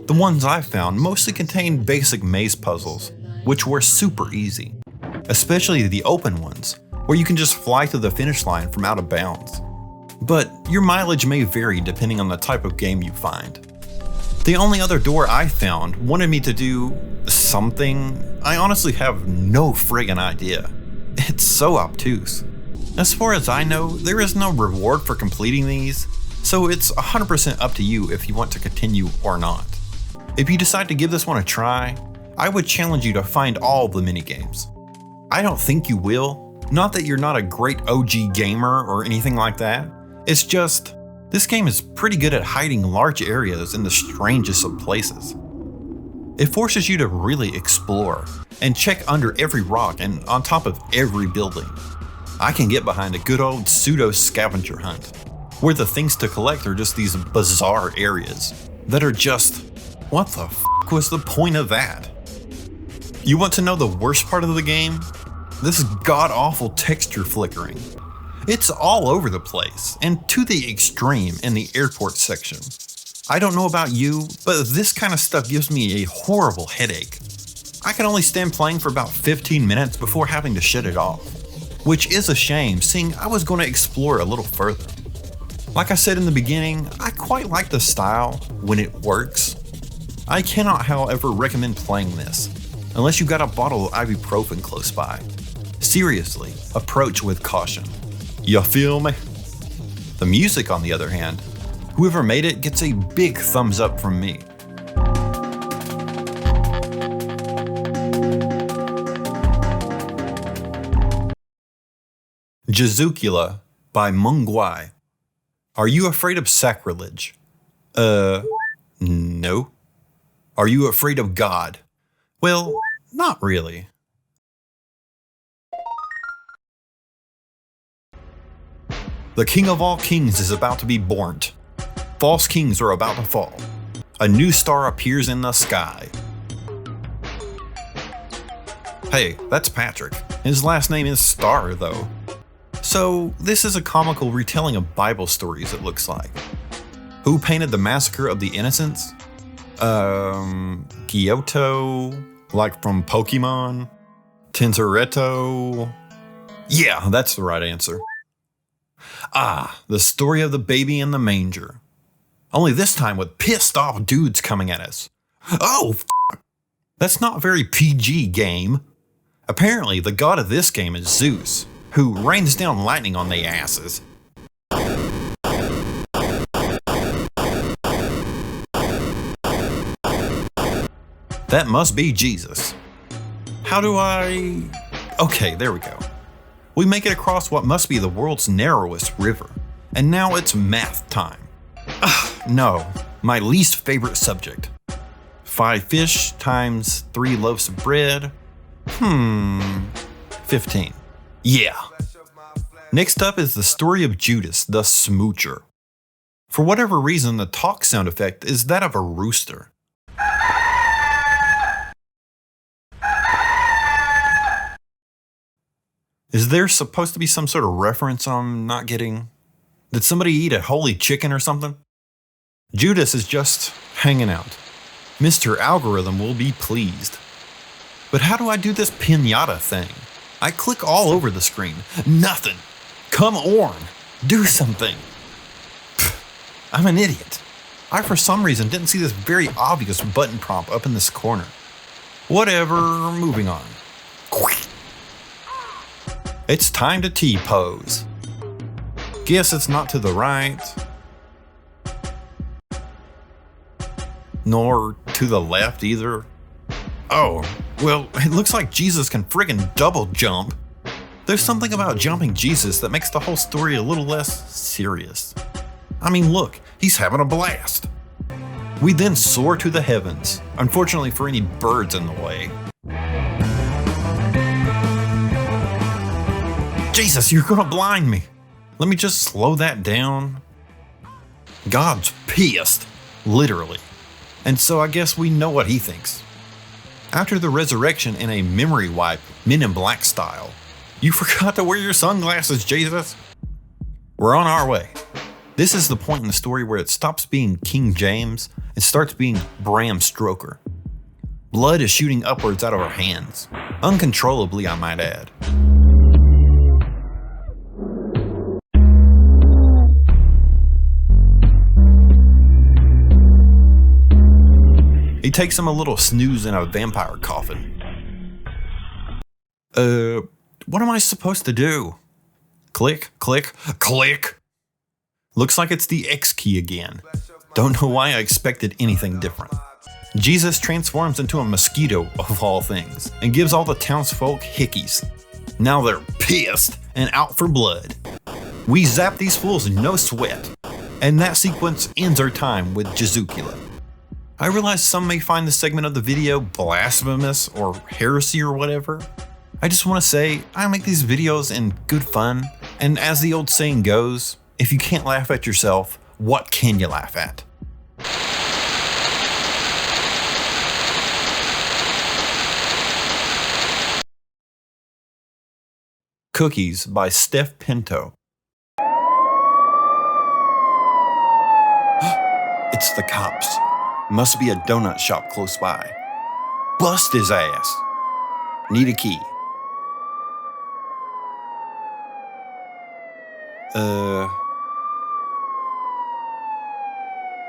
The ones I've found mostly contain basic maze puzzles, which were super easy, especially the open ones, where you can just fly to the finish line from out of bounds. But your mileage may vary depending on the type of game you find. The only other door I found wanted me to do something I honestly have no friggin' idea. It's so obtuse. As far as I know, there is no reward for completing these, so it's 100% up to you if you want to continue or not. If you decide to give this one a try, I would challenge you to find all the minigames. I don't think you will, not that you're not a great OG gamer or anything like that, it's just, this game is pretty good at hiding large areas in the strangest of places. It forces you to really explore and check under every rock and on top of every building. I can get behind a good old pseudo scavenger hunt, where the things to collect are just these bizarre areas that are just, what the f was the point of that? You want to know the worst part of the game? This god-awful texture flickering. It's all over the place, and to the extreme in the airport section. I don't know about you, but this kind of stuff gives me a horrible headache. I can only stand playing for about 15 minutes before having to shut it off, which is a shame seeing I was going to explore a little further. Like I said in the beginning, I quite like the style when it works. I cannot, however, recommend playing this, unless you've got a bottle of ibuprofen close by. Seriously, approach with caution. You feel me? The music, on the other hand, whoever made it gets a big thumbs up from me. Jesucula by Mungwai. Are you afraid of sacrilege? No. Are you afraid of God? Well, not really. The king of all kings is about to be born. False kings are about to fall. A new star appears in the sky. Hey, that's Patrick. His last name is Star, though. So, this is a comical retelling of Bible stories, it looks like. Who painted the massacre of the innocents? Kyoto, like from Pokemon? Tintoretto? Yeah, that's the right answer. Ah, the story of the baby in the manger. Only this time with pissed off dudes coming at us. Oh, that's not very PG, game. Apparently, the god of this game is Zeus, who rains down lightning on they asses. That must be Jesus. How do I... Okay, there we go. We make it across what must be the world's narrowest river, and now it's math time. No, my least favorite subject. 5 fish times 3 loaves of bread. 15. Yeah. Next up is the story of Judas the Smoocher. For whatever reason, the talk sound effect is that of a rooster. Is there supposed to be some sort of reference I'm not getting? Did somebody eat a holy chicken or something? Judas is just hanging out. Mr. Algorithm will be pleased. But how do I do this pinata thing? I click all over the screen. Nothing. Come on. Do something. Pfft, I'm an idiot. I, for some reason, didn't see this very obvious button prompt up in this corner. Whatever, moving on. It's time to T-pose. Guess it's not to the right. Nor to the left either. Oh, well, it looks like Jesus can friggin' double jump. There's something about jumping Jesus that makes the whole story a little less serious. I mean, look, he's having a blast. We then soar to the heavens, unfortunately for any birds in the way. Jesus, you're gonna blind me. Let me just slow that down. God's pissed, literally. And so I guess we know what he thinks. After the resurrection in a memory wipe, Men in Black style, you forgot to wear your sunglasses, Jesus. We're on our way. This is the point in the story where it stops being King James and starts being Bram Stoker. Blood is shooting upwards out of our hands, uncontrollably, I might add. He takes him a little snooze in a vampire coffin. What am I supposed to do? Click, click, click. Looks like it's the X key again. Don't know why I expected anything different. Jesus transforms into a mosquito of all things and gives all the townsfolk hickeys. Now they're pissed and out for blood. We zap these fools no sweat. And that sequence ends our time with Jesucula. I realize some may find this segment of the video blasphemous or heresy or whatever. I just want to say, I make these videos in good fun, and as the old saying goes, if you can't laugh at yourself, what can you laugh at? Cookies by Steph Pinto. It's the cops. Must be a donut shop close by. Bust his ass. Need a key.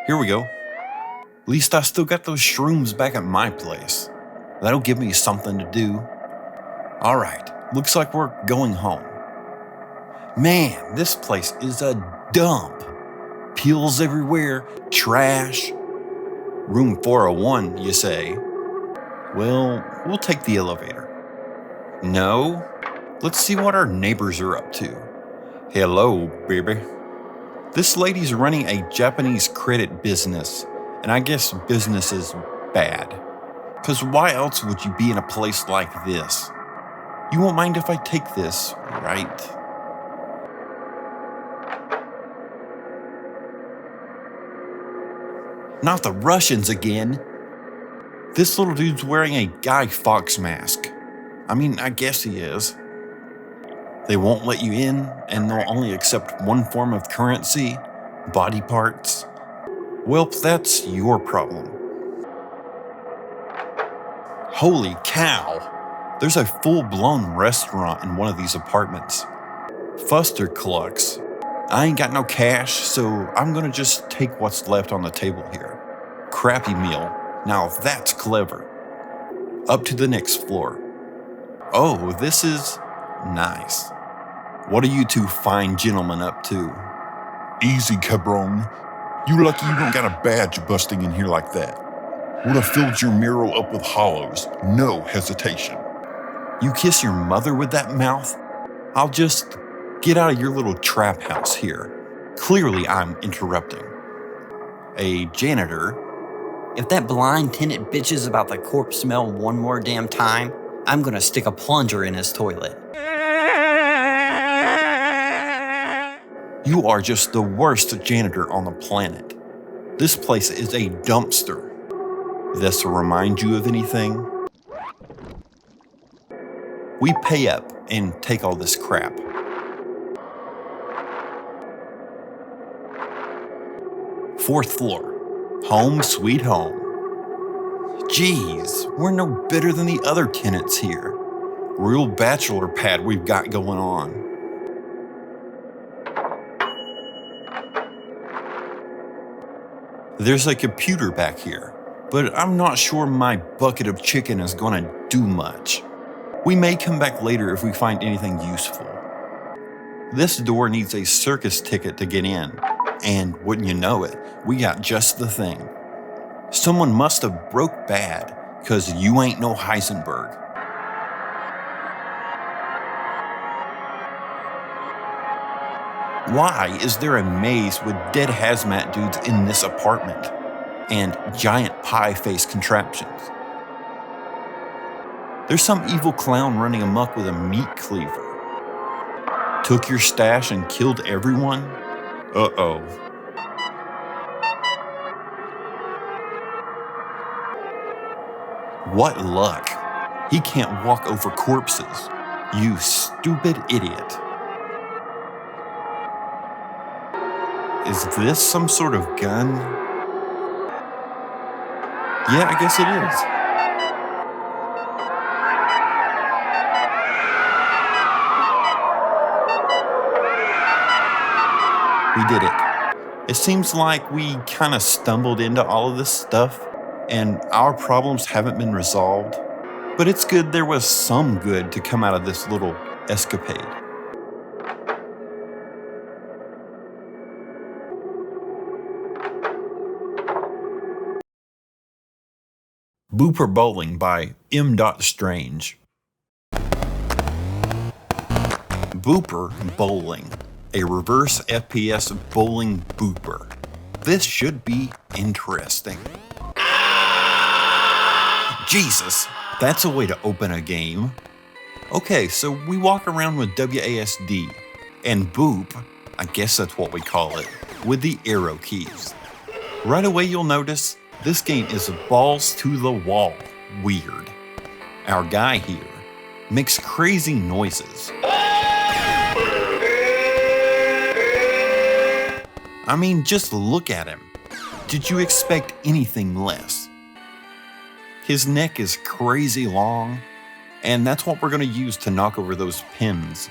Here we go. At least I still got those shrooms back at my place. That'll give me something to do. Alright, looks like we're going home. Man, this place is a dump. Peels everywhere, trash. Room 401, you say? Well, we'll take the elevator. No? Let's see what our neighbors are up to. Hello, baby. This lady's running a Japanese credit business, and I guess business is bad. 'Cause why else would you be in a place like this? You won't mind if I take this, right? Not the Russians again. This little dude's wearing a Guy Fawkes mask. I mean, I guess he is. They won't let you in, and they'll only accept one form of currency, body parts. Well, that's your problem. Holy cow! There's a full-blown restaurant in one of these apartments. Fusterclux. I ain't got no cash, so I'm gonna just take what's left on the table here. Crappy meal. Now that's clever. Up to the next floor. Oh, this is nice. What are you two fine gentlemen up to? Easy, cabron. You lucky you don't got a badge busting in here like that. Would have filled your mural up with hollows. No hesitation. You kiss your mother with that mouth? I'll just get out of your little trap house here. Clearly I'm interrupting. A janitor. If that blind tenant bitches about the corpse smell one more damn time, I'm gonna stick a plunger in his toilet. You are just the worst janitor on the planet. This place is a dumpster. This remind you of anything? We pay up and take all this crap. Fourth floor. Home sweet home. Jeez, we're no better than the other tenants here. Real bachelor pad we've got going on. There's a computer back here, but I'm not sure my bucket of chicken is gonna do much. We may come back later if we find anything useful. This door needs a circus ticket to get in, and wouldn't you know it, we got just the thing. Someone must have broke bad, cause you ain't no Heisenberg. Why is there a maze with dead hazmat dudes in this apartment? And giant pie-face contraptions? There's some evil clown running amok with a meat cleaver. Took your stash and killed everyone? Uh-oh. What luck. He can't walk over corpses. You stupid idiot. Is this some sort of gun? Yeah, I guess it is. We did it. It seems like we kind of stumbled into all of this stuff, and our problems haven't been resolved. But it's good there was some good to come out of this little escapade. Booper Bowling by M. Strange. Booper Bowling, a reverse FPS bowling booper. This should be interesting. Jesus, that's a way to open a game. Okay, so we walk around with WASD and boop, I guess that's what we call it, with the arrow keys. Right away you'll notice this game is balls to the wall weird. Our guy here makes crazy noises. I mean, just look at him. Did you expect anything less? His neck is crazy long, and that's what we're gonna use to knock over those pins.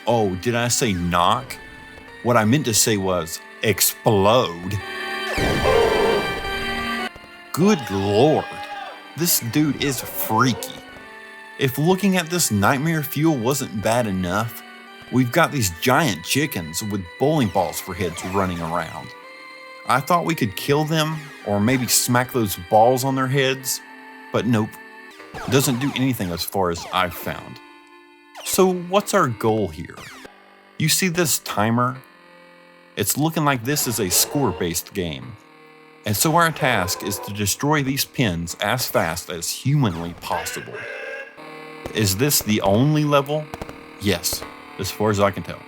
Oh, did I say knock? What I meant to say was explode. Good lord, this dude is freaky. If looking at this nightmare fuel wasn't bad enough, we've got these giant chickens with bowling balls for heads running around. I thought we could kill them or maybe smack those balls on their heads, but nope, doesn't do anything as far as I've found. So what's our goal here? You see this timer? It's looking like this is a score-based game. And so our task is to destroy these pins as fast as humanly possible. Is this the only level? Yes, as far as I can tell.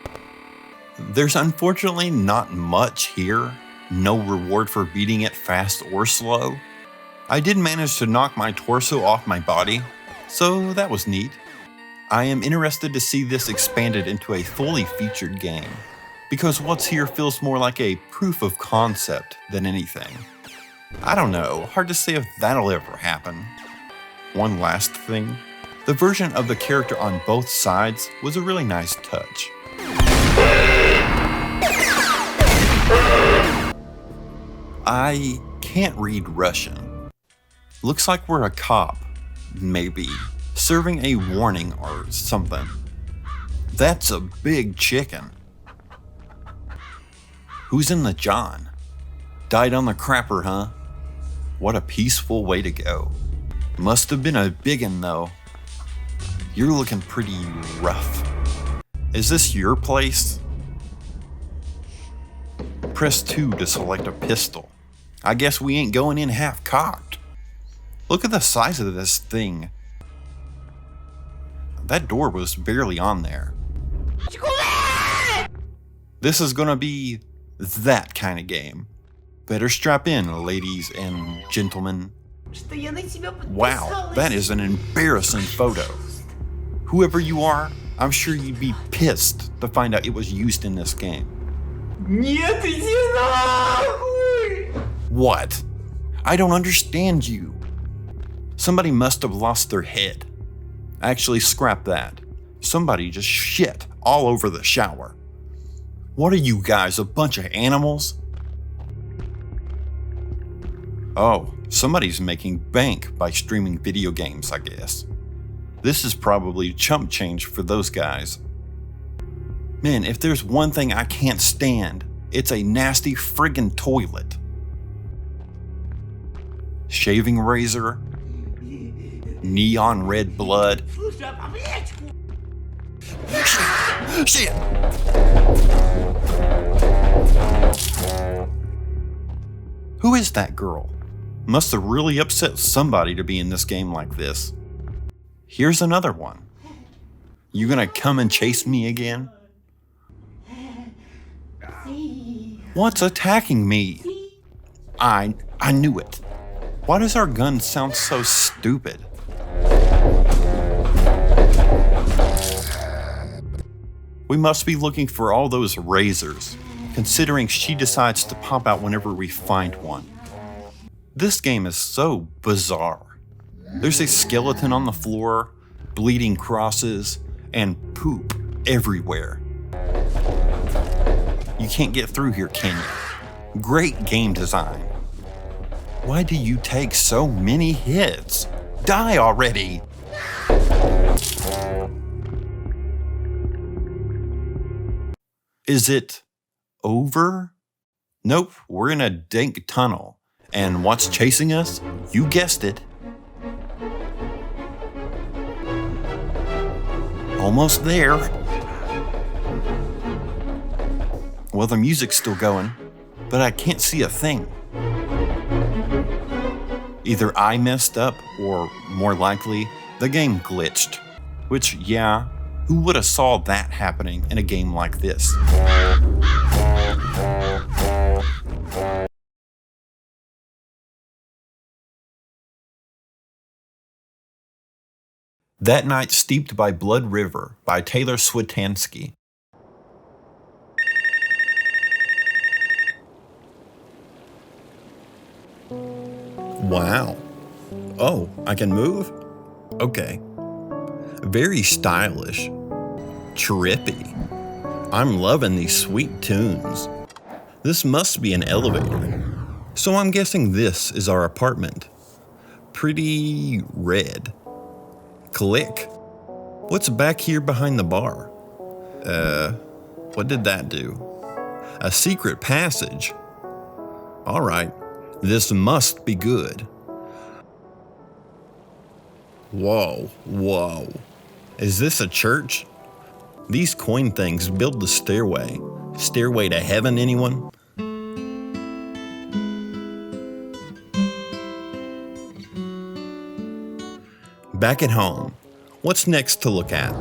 There's unfortunately not much here, no reward for beating it fast or slow. I did manage to knock my torso off my body, so that was neat. I am interested to see this expanded into a fully featured game, because what's here feels more like a proof of concept than anything. I don't know, hard to say if that'll ever happen. One last thing, the version of the character on both sides was a really nice touch. I can't read Russian. Looks like we're a cop, maybe, serving a warning or something. That's a big chicken. Who's in the John? Died on the crapper, huh? What a peaceful way to go. Must have been a biggin' though. You're looking pretty rough. Is this your place? Press 2 to select a pistol. I guess we ain't going in half-cocked. Look at the size of this thing. That door was barely on there. This is gonna be that kind of game. Better strap in, ladies and gentlemen. Wow, that is an embarrassing photo. Whoever you are, I'm sure you'd be pissed to find out it was used in this game. What? I don't understand you. Somebody must have lost their head. Actually, scrap that. Somebody just shit all over the shower. What are you guys, a bunch of animals? Oh, somebody's making bank by streaming video games, I guess. This is probably chump change for those guys. Man, if there's one thing I can't stand, it's a nasty friggin' toilet. Shaving razor, neon red blood. Shit! Who is that girl? Must have really upset somebody to be in this game like this. Here's another one. You gonna come and chase me again? What's attacking me? I knew it. Why does our gun sound so stupid? We must be looking for all those razors, considering she decides to pop out whenever we find one. This game is so bizarre. There's a skeleton on the floor, bleeding crosses, and poop everywhere. You can't get through here, can you? Great game design. Why do you take so many hits? Die already! Is it over? Nope, we're in a dank tunnel. And what's chasing us? You guessed it. Almost there. Well, the music's still going, but I can't see a thing. Either I messed up, or more likely, the game glitched. Which, yeah, who would have saw that happening in a game like this? That Night Steeped by Blood River by Taylor Switansky. Wow. Oh, I can move? Okay. Very stylish. Trippy. I'm loving these sweet tunes. This must be an elevator. So I'm guessing this is our apartment. Pretty red. Click. What's back here behind the bar? What did that do? A secret passage. Alright, this must be good. Whoa. Is this a church? These coin things build the stairway. Stairway to heaven, anyone? Back at home, what's next to look at?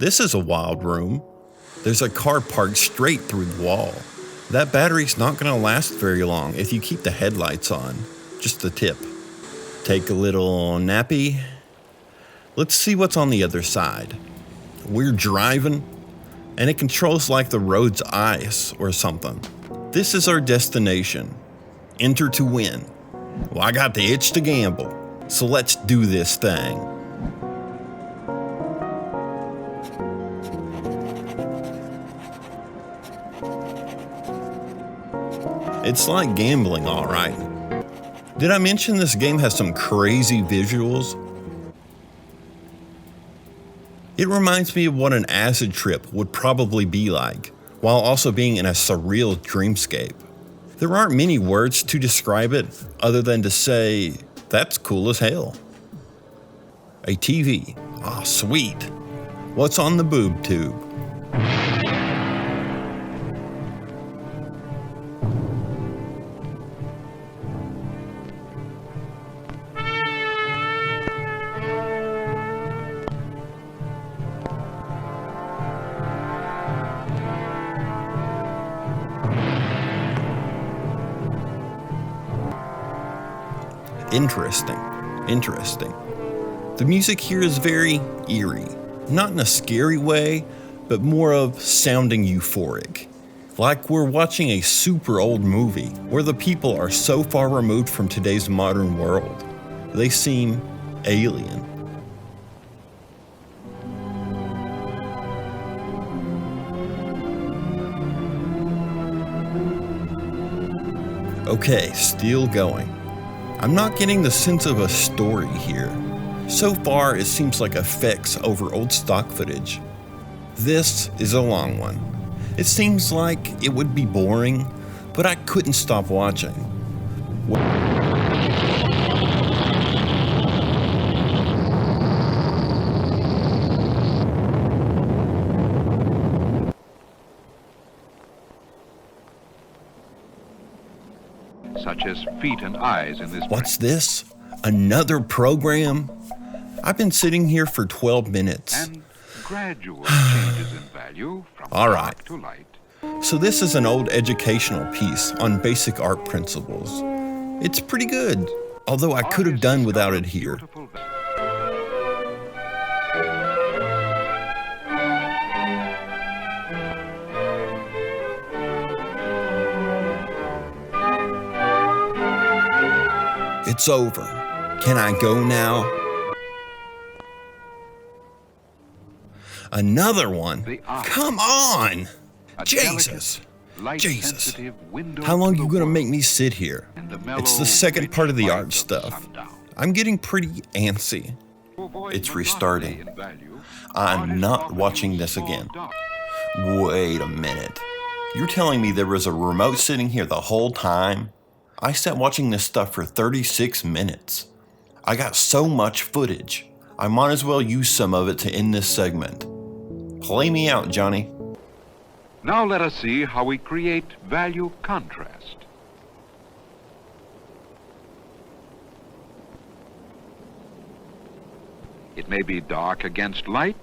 This is a wild room. There's a car parked straight through the wall. That battery's not gonna last very long if you keep the headlights on. Just a tip. Take a little nappy. Let's see what's on the other side. We're driving, and it controls like the road's ice or something. This is our destination. Enter to win. Well, I got the itch to gamble. So let's do this thing. It's like gambling, all right. Did I mention this game has some crazy visuals? It reminds me of what an acid trip would probably be like, while also being in a surreal dreamscape. There aren't many words to describe it other than to say, that's cool as hell. A TV. Ah, sweet. What's on the boob tube? Interesting. The music here is very eerie, not in a scary way, but more of sounding euphoric. Like we're watching a super old movie where the people are so far removed from today's modern world. They seem alien. Okay, still going. I'm not getting the sense of a story here. So far, it seems like effects over old stock footage. This is a long one. It seems like it would be boring, but I couldn't stop watching. Such as feet and eyes in this. What's this? Another program? I've been sitting here for 12 minutes. And gradual changes in value from All right. dark to light. So this is an old educational piece on basic art principles. It's pretty good, although I could have done without it here. Beautiful value. It's over. Can I go now? Another one? The eye. Come on! A Jesus! delicate, Jesus! light-sensitive window How long to you the gonna world. make me sit here? And the It's mellow, the second rich part of the light art of the stuff. sundown. I'm getting pretty antsy. To avoid It's monotony restarting. in value, I'm artists not often watching use this small again. dots. Wait a minute. You're telling me there was a remote sitting here the whole time? I sat watching this stuff for 36 minutes. I got so much footage. I might as well use some of it to end this segment. Play me out, Johnny. Now let us see how we create value contrast. It may be dark against light,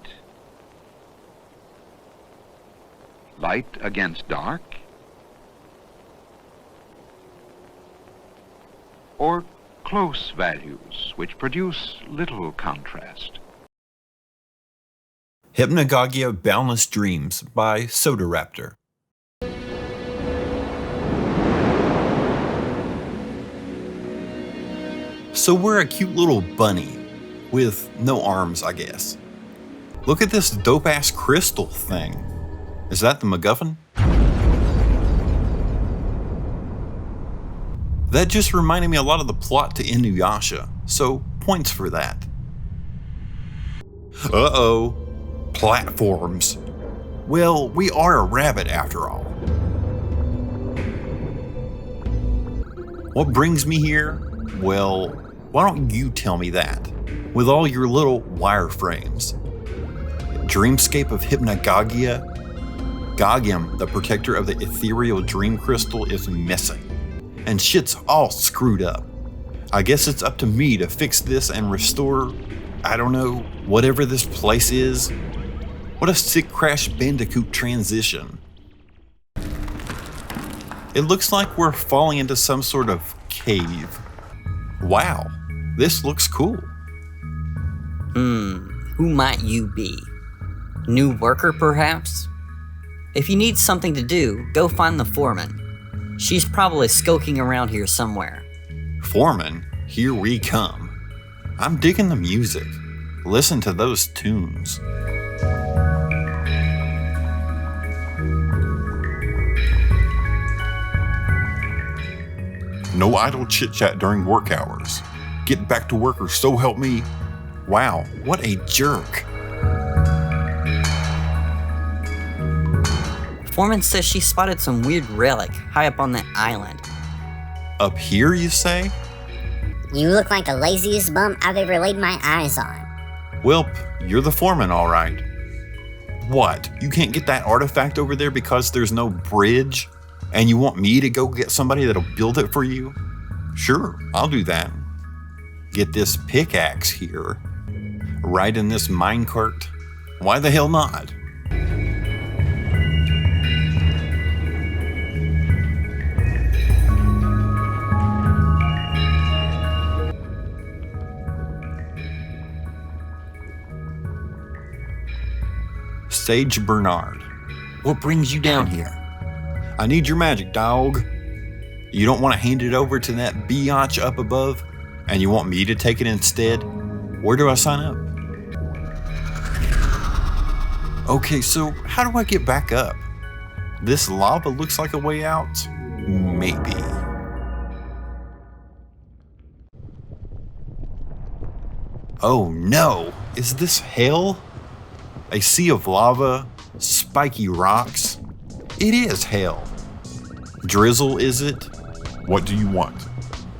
light against dark, or close values which produce little contrast. Hypnagogia Boundless Dreams by SodaRaptor. So we're a cute little bunny with no arms, I guess. Look at this dope-ass crystal thing. Is that the MacGuffin? That just reminded me a lot of the plot to Inuyasha, so points for that. Uh-oh. Platforms. Well, we are a rabbit after all. What brings me here? Well, why don't you tell me that? With all your little wireframes. Dreamscape of Hypnagogia? Gagium, the protector of the ethereal dream crystal, is missing. And shit's all screwed up. I guess it's up to me to fix this and restore, I don't know, whatever this place is. What a sick Crash Bandicoot transition. It looks like we're falling into some sort of cave. Wow, this looks cool. Who might you be? New worker, perhaps? If you need something to do, go find the foreman. She's probably skulking around here somewhere. Foreman, here we come. I'm digging the music. Listen to those tunes. No idle chit-chat during work hours. Get back to work or so help me. Wow, what a jerk. Foreman says she spotted some weird relic high up on that island. Up here, you say? You look like the laziest bum I've ever laid my eyes on. Welp, you're the foreman, all right. What? You can't get that artifact over there because there's no bridge? And you want me to go get somebody that'll build it for you? Sure, I'll do that. Get this pickaxe here. Right in this minecart. Why the hell not? Sage Bernard. What brings you down here? I need your magic, dog. You don't want to hand it over to that biatch up above? And you want me to take it instead? Where do I sign up? Okay, so how do I get back up? This lava looks like a way out? Maybe. Oh no, is this hell? A sea of lava, spiky rocks? It is hell. Drizzle, is it? What do you want?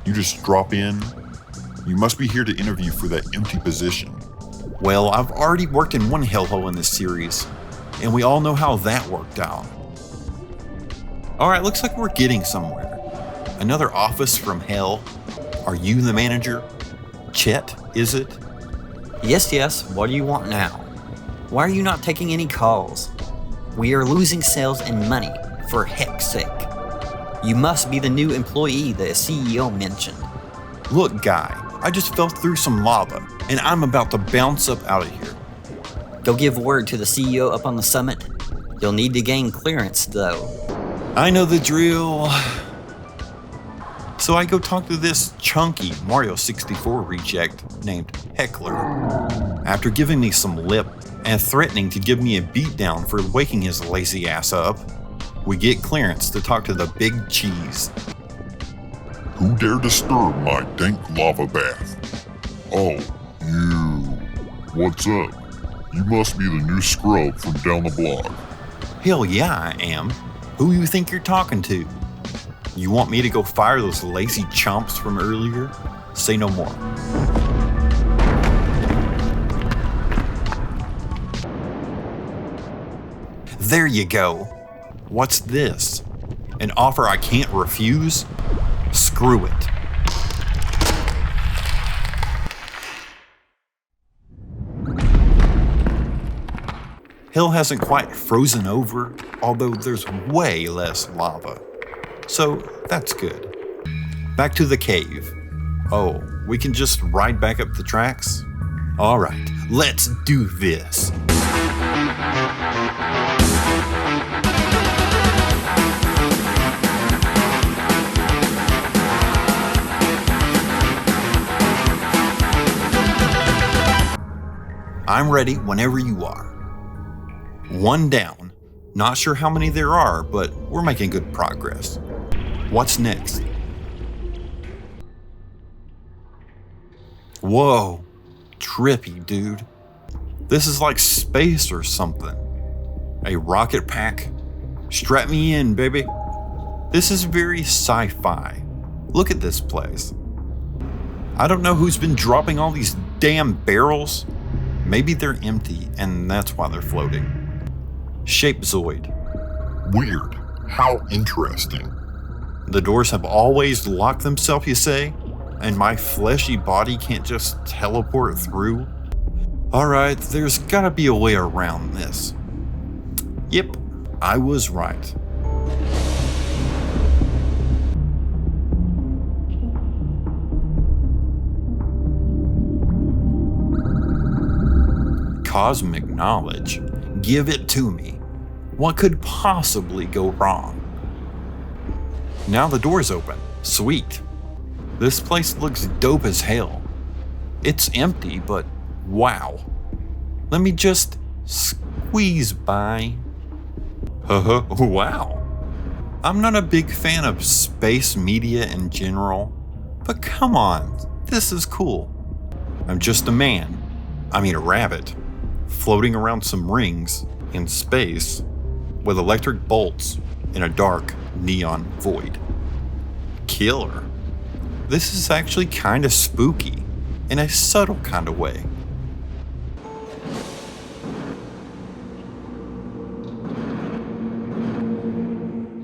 You just drop in? You must be here to interview for that empty position. Well, I've already worked in one hellhole in this series, and we all know how that worked out. Alright, looks like we're getting somewhere. Another office from hell. Are you the manager? Chet, is it? Yes, what do you want now? Why are you not taking any calls? We are losing sales and money, for heck's sake. You must be the new employee the CEO mentioned. Look, guy, I just fell through some lava, and I'm about to bounce up out of here. Go give word to the CEO up on the summit. You'll need to gain clearance, though. I know the drill. So I go talk to this chunky Mario 64 reject named Heckler. After giving me some lip and threatening to give me a beatdown for waking his lazy ass up, we get clearance to talk to the big cheese. Who dare disturb my dank lava bath? Oh, you. What's up? You must be the new scrub from down the block. Hell yeah, I am. Who you think you're talking to? You want me to go fire those lazy chomps from earlier? Say no more. There you go. What's this? An offer I can't refuse? Screw it. Hell hasn't quite frozen over, although there's way less lava. So that's good. Back to the cave. Oh, we can just ride back up the tracks? Alright, let's do this. I'm ready whenever you are. One down. Not sure how many there are, but we're making good progress. What's next? Whoa, trippy, dude. This is like space or something. A rocket pack? Strap me in, baby. This is very sci-fi. Look at this place. I don't know who's been dropping all these damn barrels. Maybe they're empty and that's why they're floating. Shapezoid. Weird. How interesting. The doors have always locked themselves, you say? And my fleshy body can't just teleport through? Alright, there's gotta be a way around this. Yep, I was right. Cosmic knowledge. Give it to me. What could possibly go wrong? Now the door's open. Sweet. This place looks dope as hell. It's empty, but wow. Let me just squeeze by. Wow. I'm not a big fan of space media in general, but come on, this is cool. I'm just a man, a rabbit, floating around some rings in space with electric bolts in a dark neon void. Killer. This is actually kind of spooky in a subtle kind of way.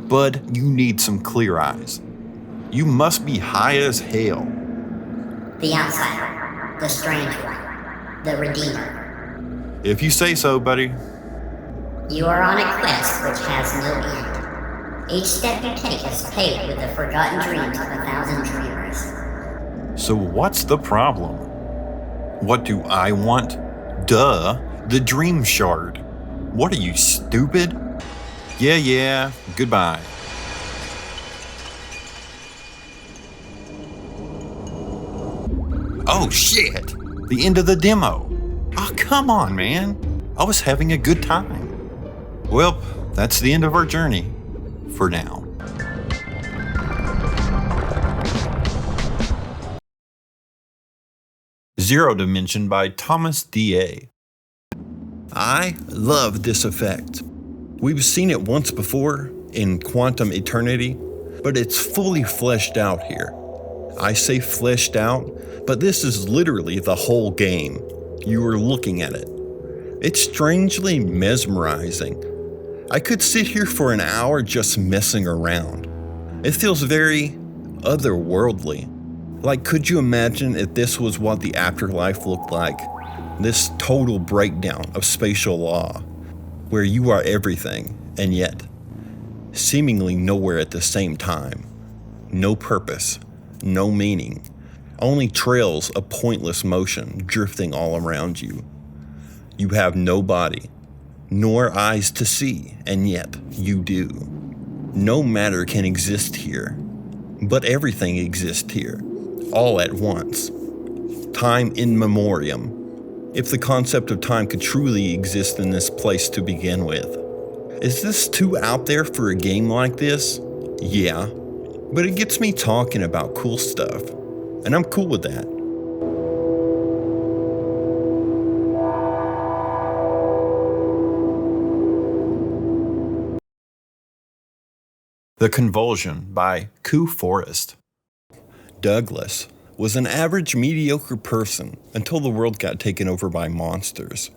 Bud, you need some clear eyes. You must be high as hell. The outsider, the strange one, the redeemer. If you say so, buddy. You are on a quest which has no end. Each step you take is paved with the forgotten dreams of 1,000 dreamers. So what's the problem? What do I want? Duh, the dream shard. What are you, stupid? Yeah, goodbye. Oh shit, the end of the demo. Oh, come on, man. I was having a good time. Well, that's the end of our journey. For now. ZeroDimension by Thomas D.A. I love this effect. We've seen it once before in Quantum Eternity, but it's fully fleshed out here. I say fleshed out, but this is literally the whole game. You are looking at it. It's strangely mesmerizing. I could sit here for an hour just messing around. It feels very otherworldly. Like, could you imagine if this was what the afterlife looked like? This total breakdown of spatial law, where you are everything, and yet seemingly nowhere at the same time. No purpose, no meaning, only trails of pointless motion drifting all around you. You have no body, nor eyes to see, and yet you do. No matter can exist here, but everything exists here, all at once. Time in memoriam, if the concept of time could truly exist in this place to begin with. Is this too out there for a game like this? Yeah, but it gets me talking about cool stuff, and I'm cool with that. The Convulsion by Ku Forest. Douglas was an average mediocre person until the world got taken over by monsters.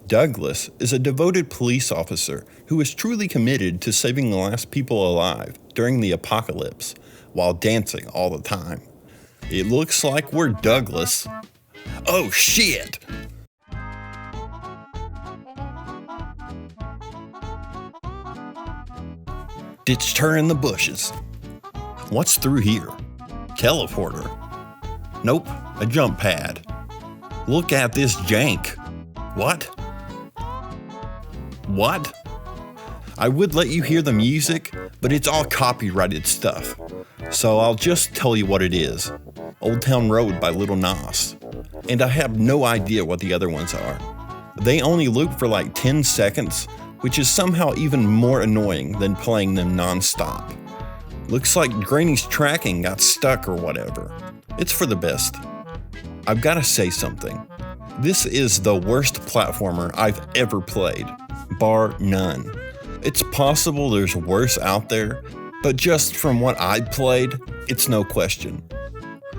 Douglas is a devoted police officer who is truly committed to saving the last people alive during the apocalypse while dancing all the time. It looks like we're Douglas. Oh shit! Ditched her in the bushes. What's through here? Teleporter. Nope, a jump pad. Look at this jank. What? What? I would let you hear the music, but it's all copyrighted stuff. So I'll just tell you what it is. Old Town Road by Lil Nas. And I have no idea what the other ones are. They only loop for like 10 seconds, which is somehow even more annoying than playing them non-stop. Looks like Granny's tracking got stuck or whatever. It's for the best. I've gotta say something. This is the worst platformer I've ever played, bar none. It's possible there's worse out there, but just from what I've played, it's no question.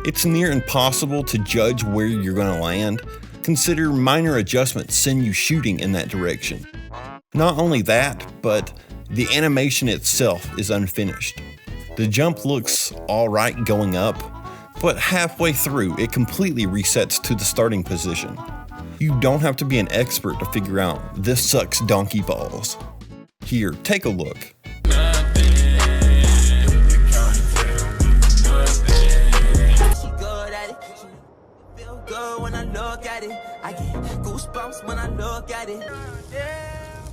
It's near impossible to judge where you're gonna land. Consider minor adjustments send you shooting in that direction. Not only that, but the animation itself is unfinished. The jump looks alright going up, but halfway through it completely resets to the starting position. You don't have to be an expert to figure out this sucks donkey balls. Here, take a look.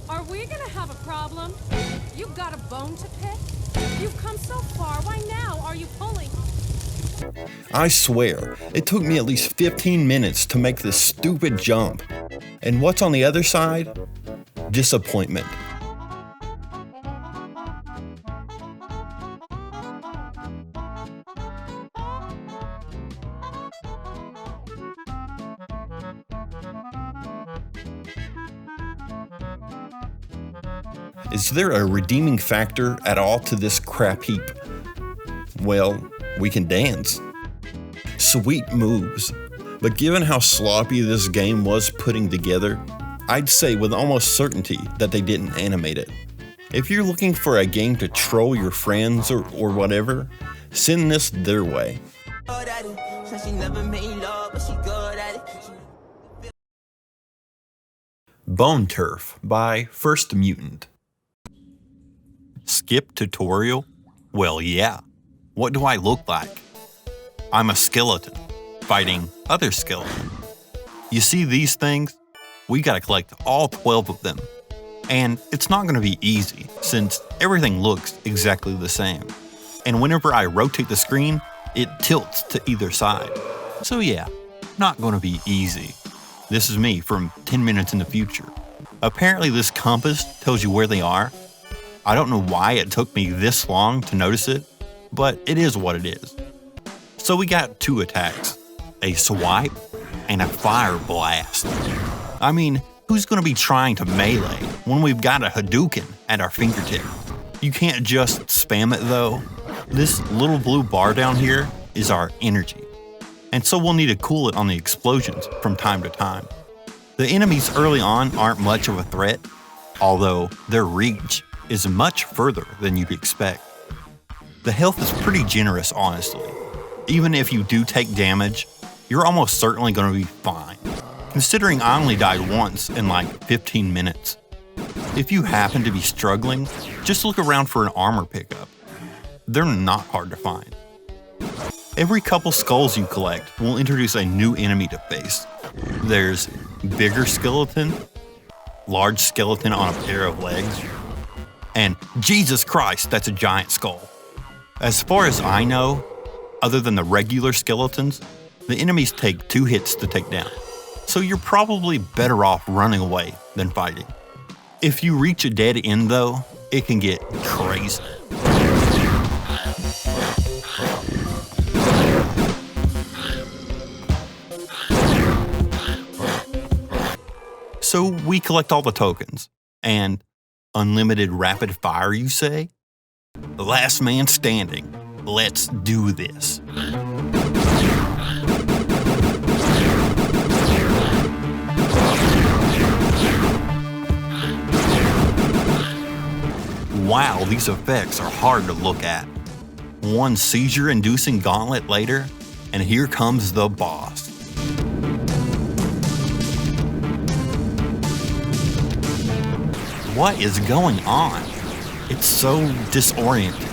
Are we gonna have a problem? You've got a bone to pick? You've come so far, why now are you pulling? I swear, it took me at least 15 minutes to make this stupid jump. And what's on the other side? Disappointment. Is there a redeeming factor at all to this crap heap? Well, we can dance. Sweet moves. But given how sloppy this game was putting together, I'd say with almost certainty that they didn't animate it. If you're looking for a game to troll your friends or whatever, send this their way. Boneturf by First Mutant. Skip tutorial? Well, yeah. What do I look like? I'm a skeleton, fighting other skeletons. You see these things? We gotta collect all 12 of them. And it's not gonna be easy, since everything looks exactly the same. And whenever I rotate the screen, it tilts to either side. So yeah, not gonna be easy. This is me from 10 minutes in the future. Apparently this compass tells you where they are. I don't know why it took me this long to notice it, but it is what it is. So we got two attacks, a swipe and a fire blast. I mean, who's going to be trying to melee when we've got a Hadouken at our fingertip? You can't just spam it though. This little blue bar down here is our energy, and so we'll need to cool it on the explosions from time to time. The enemies early on aren't much of a threat, although their reach is much further than you'd expect. The health is pretty generous, honestly. Even if you do take damage, you're almost certainly going to be fine, considering I only died once in like 15 minutes. If you happen to be struggling, just look around for an armor pickup. They're not hard to find. Every couple skulls you collect will introduce a new enemy to face. There's bigger skeleton, large skeleton on a pair of legs, and Jesus Christ, that's a giant skull. As far as I know, other than the regular skeletons, the enemies take 2 hits to take down. So you're probably better off running away than fighting. If you reach a dead end though, it can get crazy. So we collect all the tokens, and unlimited rapid fire, you say? The last man standing. Let's do this. Wow, these effects are hard to look at. One seizure-inducing gauntlet later, and here comes the boss. What is going on? It's so disorienting.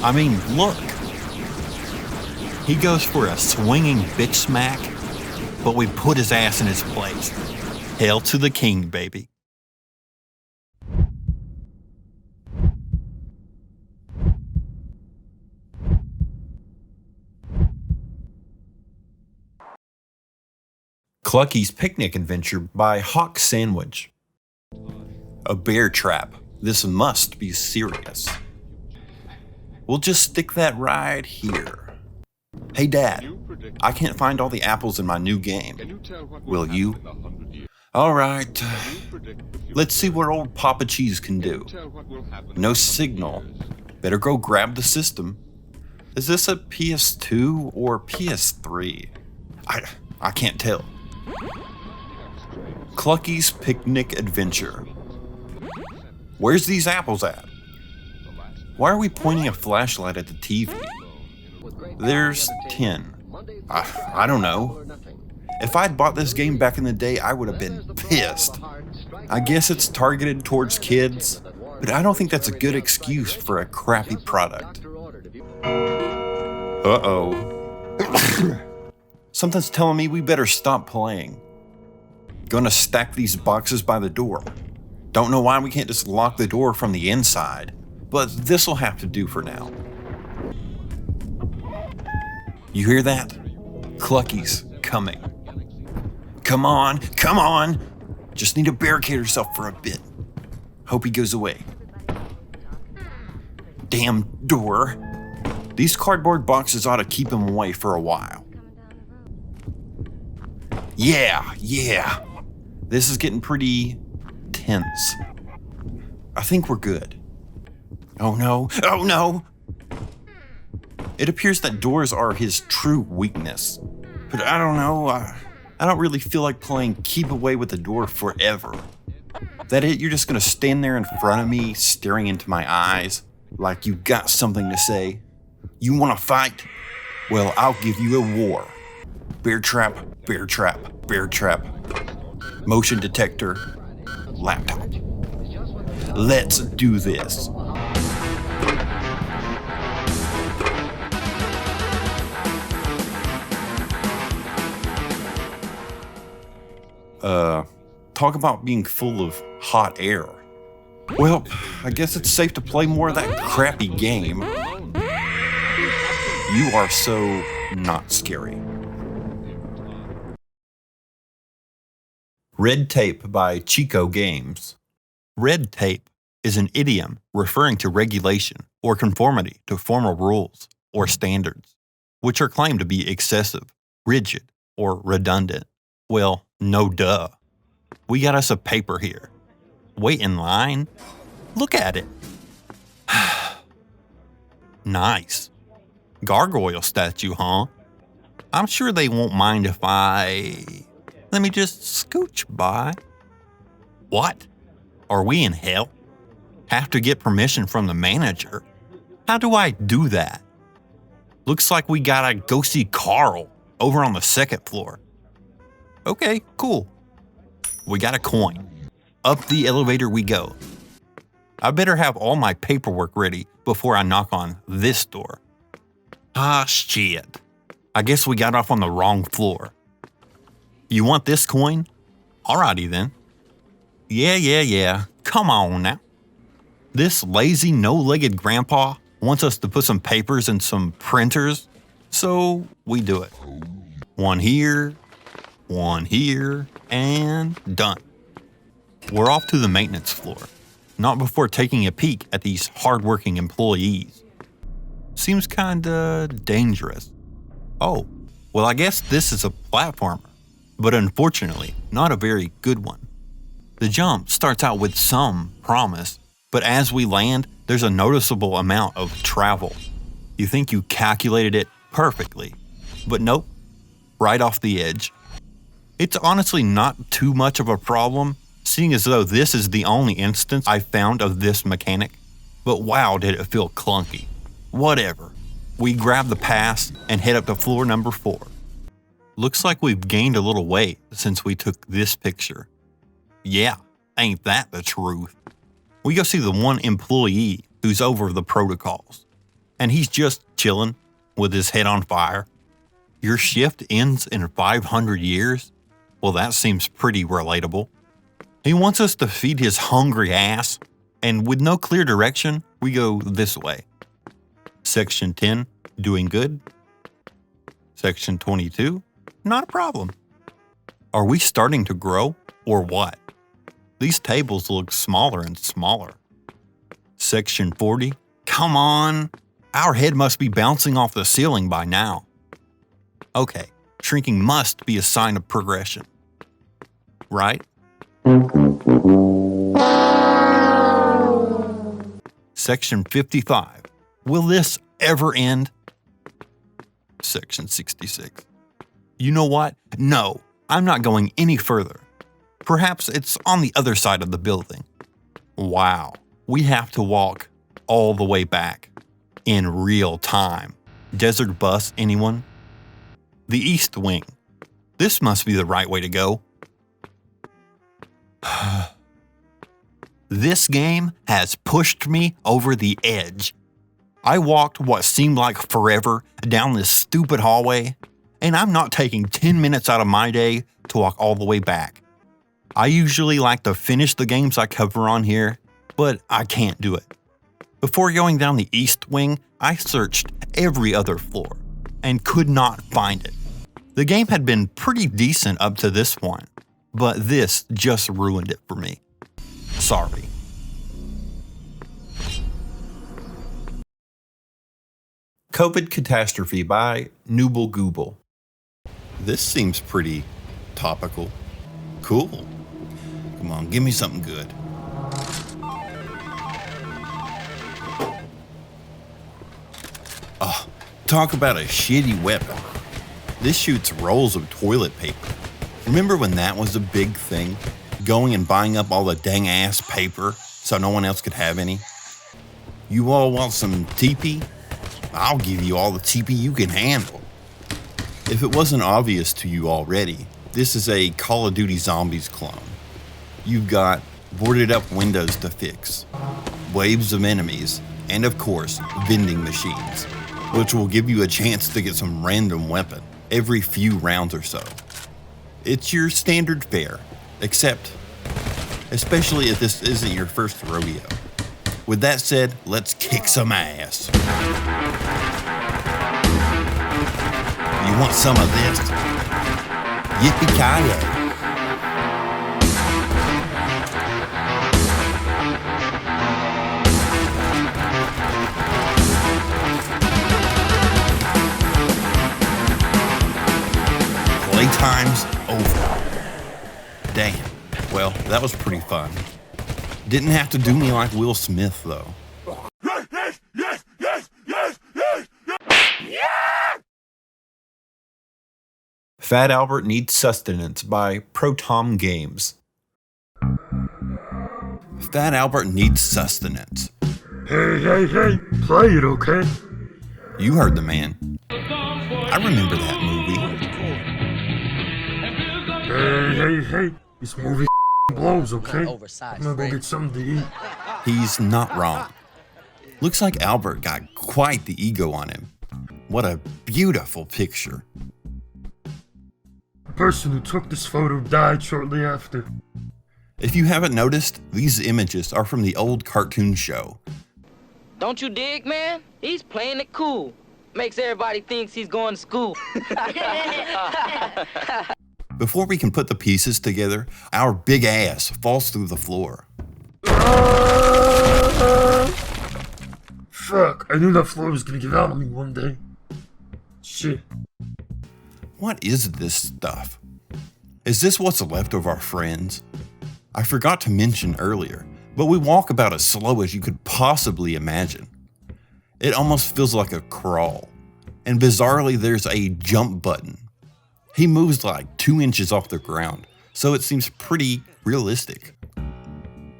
I mean, look. He goes for a swinging bitch smack, but we put his ass in his place. Hail to the king, baby. Clucky's Picnic Adventure by Hawk Sandwich. A bear trap. This must be serious. We'll just stick that right here. Hey Dad, I can't find all the apples in my new game. Will you? Alright, let's see what old Papa Cheese can do. No signal. Better go grab the system. Is this a PS2 or PS3? I can't tell. Clucky's Picnic Adventure. Where's these apples at? Why are we pointing a flashlight at the TV? There's 10. I don't know. If I'd bought this game back in the day, I would have been pissed. I guess it's targeted towards kids, but I don't think that's a good excuse for a crappy product. Uh-oh. Something's telling me we better stop playing. Gonna stack these boxes by the door. Don't know why we can't just lock the door from the inside, but this'll have to do for now. You hear that? Clucky's coming. Come on, come on! Just need to barricade yourself for a bit. Hope he goes away. Damn door. These cardboard boxes ought to keep him away for a while. Yeah. This is getting pretty tense. I think we're good. Oh no! It appears that doors are his true weakness. But I don't know, I don't really feel like playing keep away with the door forever. That it, you're just gonna stand there in front of me, staring into my eyes, like you got something to say. You wanna fight? Well, I'll give you a war. Bear trap, bear trap, bear trap. Motion detector, laptop. Let's do this. Talk about being full of hot air. Well, I guess it's safe to play more of that crappy game. You are so not scary. Red Tape by Chico Games. Red tape is an idiom referring to regulation or conformity to formal rules or standards, which are claimed to be excessive, rigid, or redundant. Well, no duh. We got us a paper here. Wait in line? Look at it. Nice. Gargoyle statue, huh? I'm sure they won't mind if let me just scooch by. What? Are we in hell? Have to get permission from the manager? How do I do that? Looks like we gotta go see Carl over on the second floor. Okay, cool. We got a coin. Up the elevator we go. I better have all my paperwork ready before I knock on this door. Ah, shit. I guess we got off on the wrong floor. You want this coin? Alrighty then. Yeah. Come on now. This lazy, no-legged grandpa wants us to put some papers in some printers, so we do it. One here, and done. We're off to the maintenance floor, not before taking a peek at these hardworking employees. Seems kinda dangerous. Oh, well, I guess this is a platformer, but unfortunately, not a very good one. The jump starts out with some promise, but as we land, there's a noticeable amount of travel. You think you calculated it perfectly, but nope, right off the edge. It's honestly not too much of a problem, seeing as though this is the only instance I've found of this mechanic, but wow did it feel clunky. Whatever. We grab the pass and head up to floor number 4. Looks like we've gained a little weight since we took this picture. Yeah, ain't that the truth? We go see the one employee who's over the protocols, and he's just chilling with his head on fire. Your shift ends in 500 years? Well, that seems pretty relatable. He wants us to feed his hungry ass, and with no clear direction, we go this way. Section 10, doing good. Section 22, not a problem. Are we starting to grow, or what? These tables look smaller and smaller. Section 40, come on. Our head must be bouncing off the ceiling by now. Okay, shrinking must be a sign of progression. Right? Section 55. Will this ever end? Section 66. You know what? No, I'm not going any further. Perhaps it's on the other side of the building. Wow, we have to walk all the way back in real time. Desert bus, anyone? The East Wing. This must be the right way to go. This game has pushed me over the edge. I walked what seemed like forever down this stupid hallway, and I'm not taking 10 minutes out of my day to walk all the way back. I usually like to finish the games I cover on here, but I can't do it. Before going down the East Wing, I searched every other floor and could not find it. The game had been pretty decent up to this point, but this just ruined it for me. Sorry. COVID Catastrophe by Nooble Gooble. This seems pretty topical. Cool. Come on, give me something good. Oh, talk about a shitty weapon. This shoots rolls of toilet paper. Remember when that was a big thing? Going and buying up all the dang ass paper so no one else could have any? You all want some TP? I'll give you all the TP you can handle. If it wasn't obvious to you already, this is a Call of Duty Zombies clone. You've got boarded up windows to fix, waves of enemies, and of course, vending machines, which will give you a chance to get some random weapon every few rounds or so. It's your standard fare, except, especially if this isn't your first rodeo. With that said, let's kick some ass. You want some of this? Yippee-ki-yay. Playtime's over. Damn. Well, that was pretty fun. Didn't have to do me like Will Smith, though. Fat Albert Needs Sustenance by Protom Games. Fat Albert needs sustenance. Hey, play it, okay? You heard the man. I remember that movie. Hey, this movie blows, okay? I'm gonna go get something to eat. He's not wrong. Looks like Albert got quite the ego on him. What a beautiful picture. The person who took this photo died shortly after. If you haven't noticed, these images are from the old cartoon show. Don't you dig, man? He's playing it cool. Makes everybody thinks he's going to school. Before we can put the pieces together, our big ass falls through the floor. Fuck, I knew that floor was gonna get out on me one day. Shit. What is this stuff? Is this what's left of our friends? I forgot to mention earlier, but we walk about as slow as you could possibly imagine. It almost feels like a crawl. And bizarrely, there's a jump button. He moves like 2 inches off the ground, so it seems pretty realistic.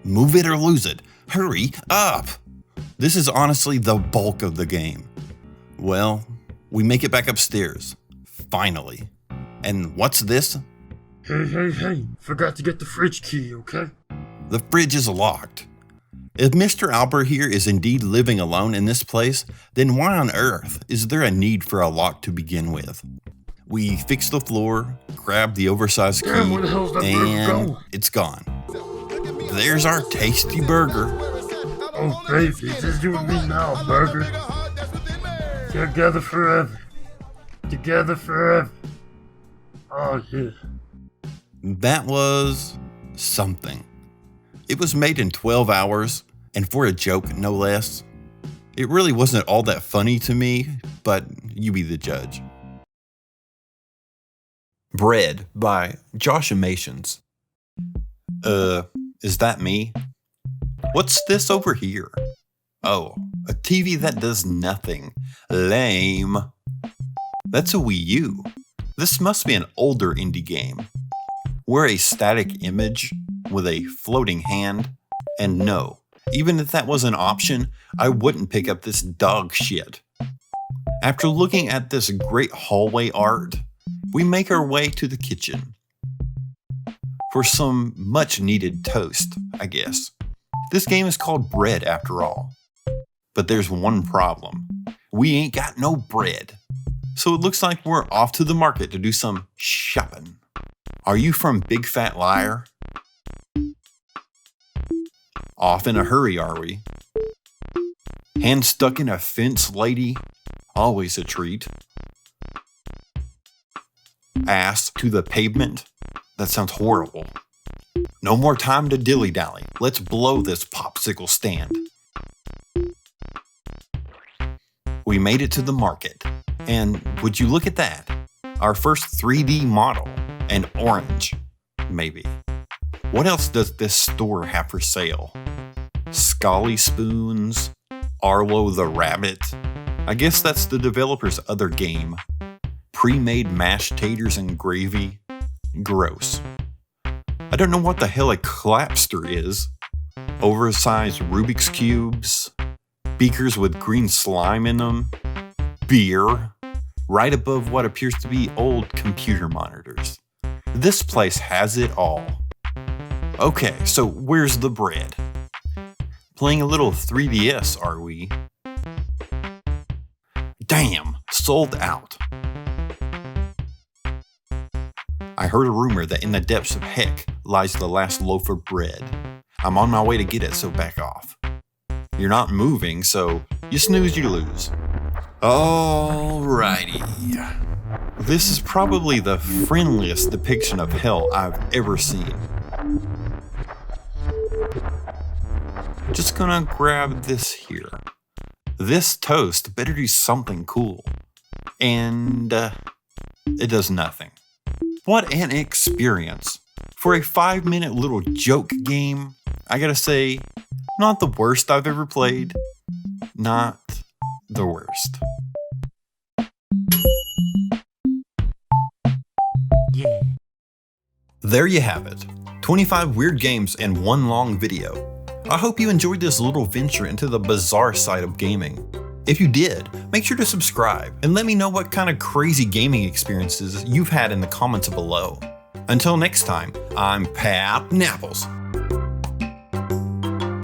Move it or lose it. Hurry up! This is honestly the bulk of the game. Well, we make it back upstairs. Finally. And what's this? Hey, forgot to get the fridge key, okay? The fridge is locked. If Mr. Albert here is indeed living alone in this place, then why on earth is there a need for a lock to begin with? We fix the floor, grab the oversized key, Damn, where the hell's that and burger it's gone. There's our tasty burger. Oh baby, just you and me now, burger. Together forever. Together forever. Oh yeah. That was something. It was made in 12 hours, and for a joke, no less. It really wasn't all that funny to me, but you be the judge. Bread by Jesucula. Is that me? What's this over here? Oh, a TV that does nothing. Lame. That's a Wii U. This must be an older indie game. We're a static image with a floating hand, and no, even if that was an option, I wouldn't pick up this dog shit. After looking at this great hallway art, we make our way to the kitchen. For some much needed toast, I guess. This game is called Bread after all. But there's one problem. We ain't got no bread. So it looks like we're off to the market to do some shopping. Are you from Big Fat Liar? Off in a hurry, are we? Hand stuck in a fence, lady? Always a treat. Ass to the pavement? That sounds horrible. No more time to dilly-dally. Let's blow this popsicle stand. We made it to the market. And would you look at that? Our first 3D model. An orange. Maybe. What else does this store have for sale? Scully spoons? Arlo the rabbit? I guess that's the developer's other game. Pre-made mashed taters and gravy? Gross. I don't know what the hell a clapster is. Oversized Rubik's Cubes? Beakers with green slime in them? Beer? Right above what appears to be old computer monitors. This place has it all. Okay, so where's the bread? Playing a little 3DS, are we? Damn, sold out. I heard a rumor that in the depths of heck lies the last loaf of bread. I'm on my way to get it, so back off. You're not moving, so you snooze, you lose. Alrighty. This is probably the friendliest depiction of hell I've ever seen. Just gonna grab this here. This toast better do something cool. And it does nothing. What an experience. For a 5-minute little joke game, I gotta say, not the worst I've ever played. Not the worst. Yeah. There you have it. 25 weird games in one long video. I hope you enjoyed this little venture into the bizarre side of gaming. If you did, make sure to subscribe and let me know what kind of crazy gaming experiences you've had in the comments below. Until next time, I'm Pap Napples.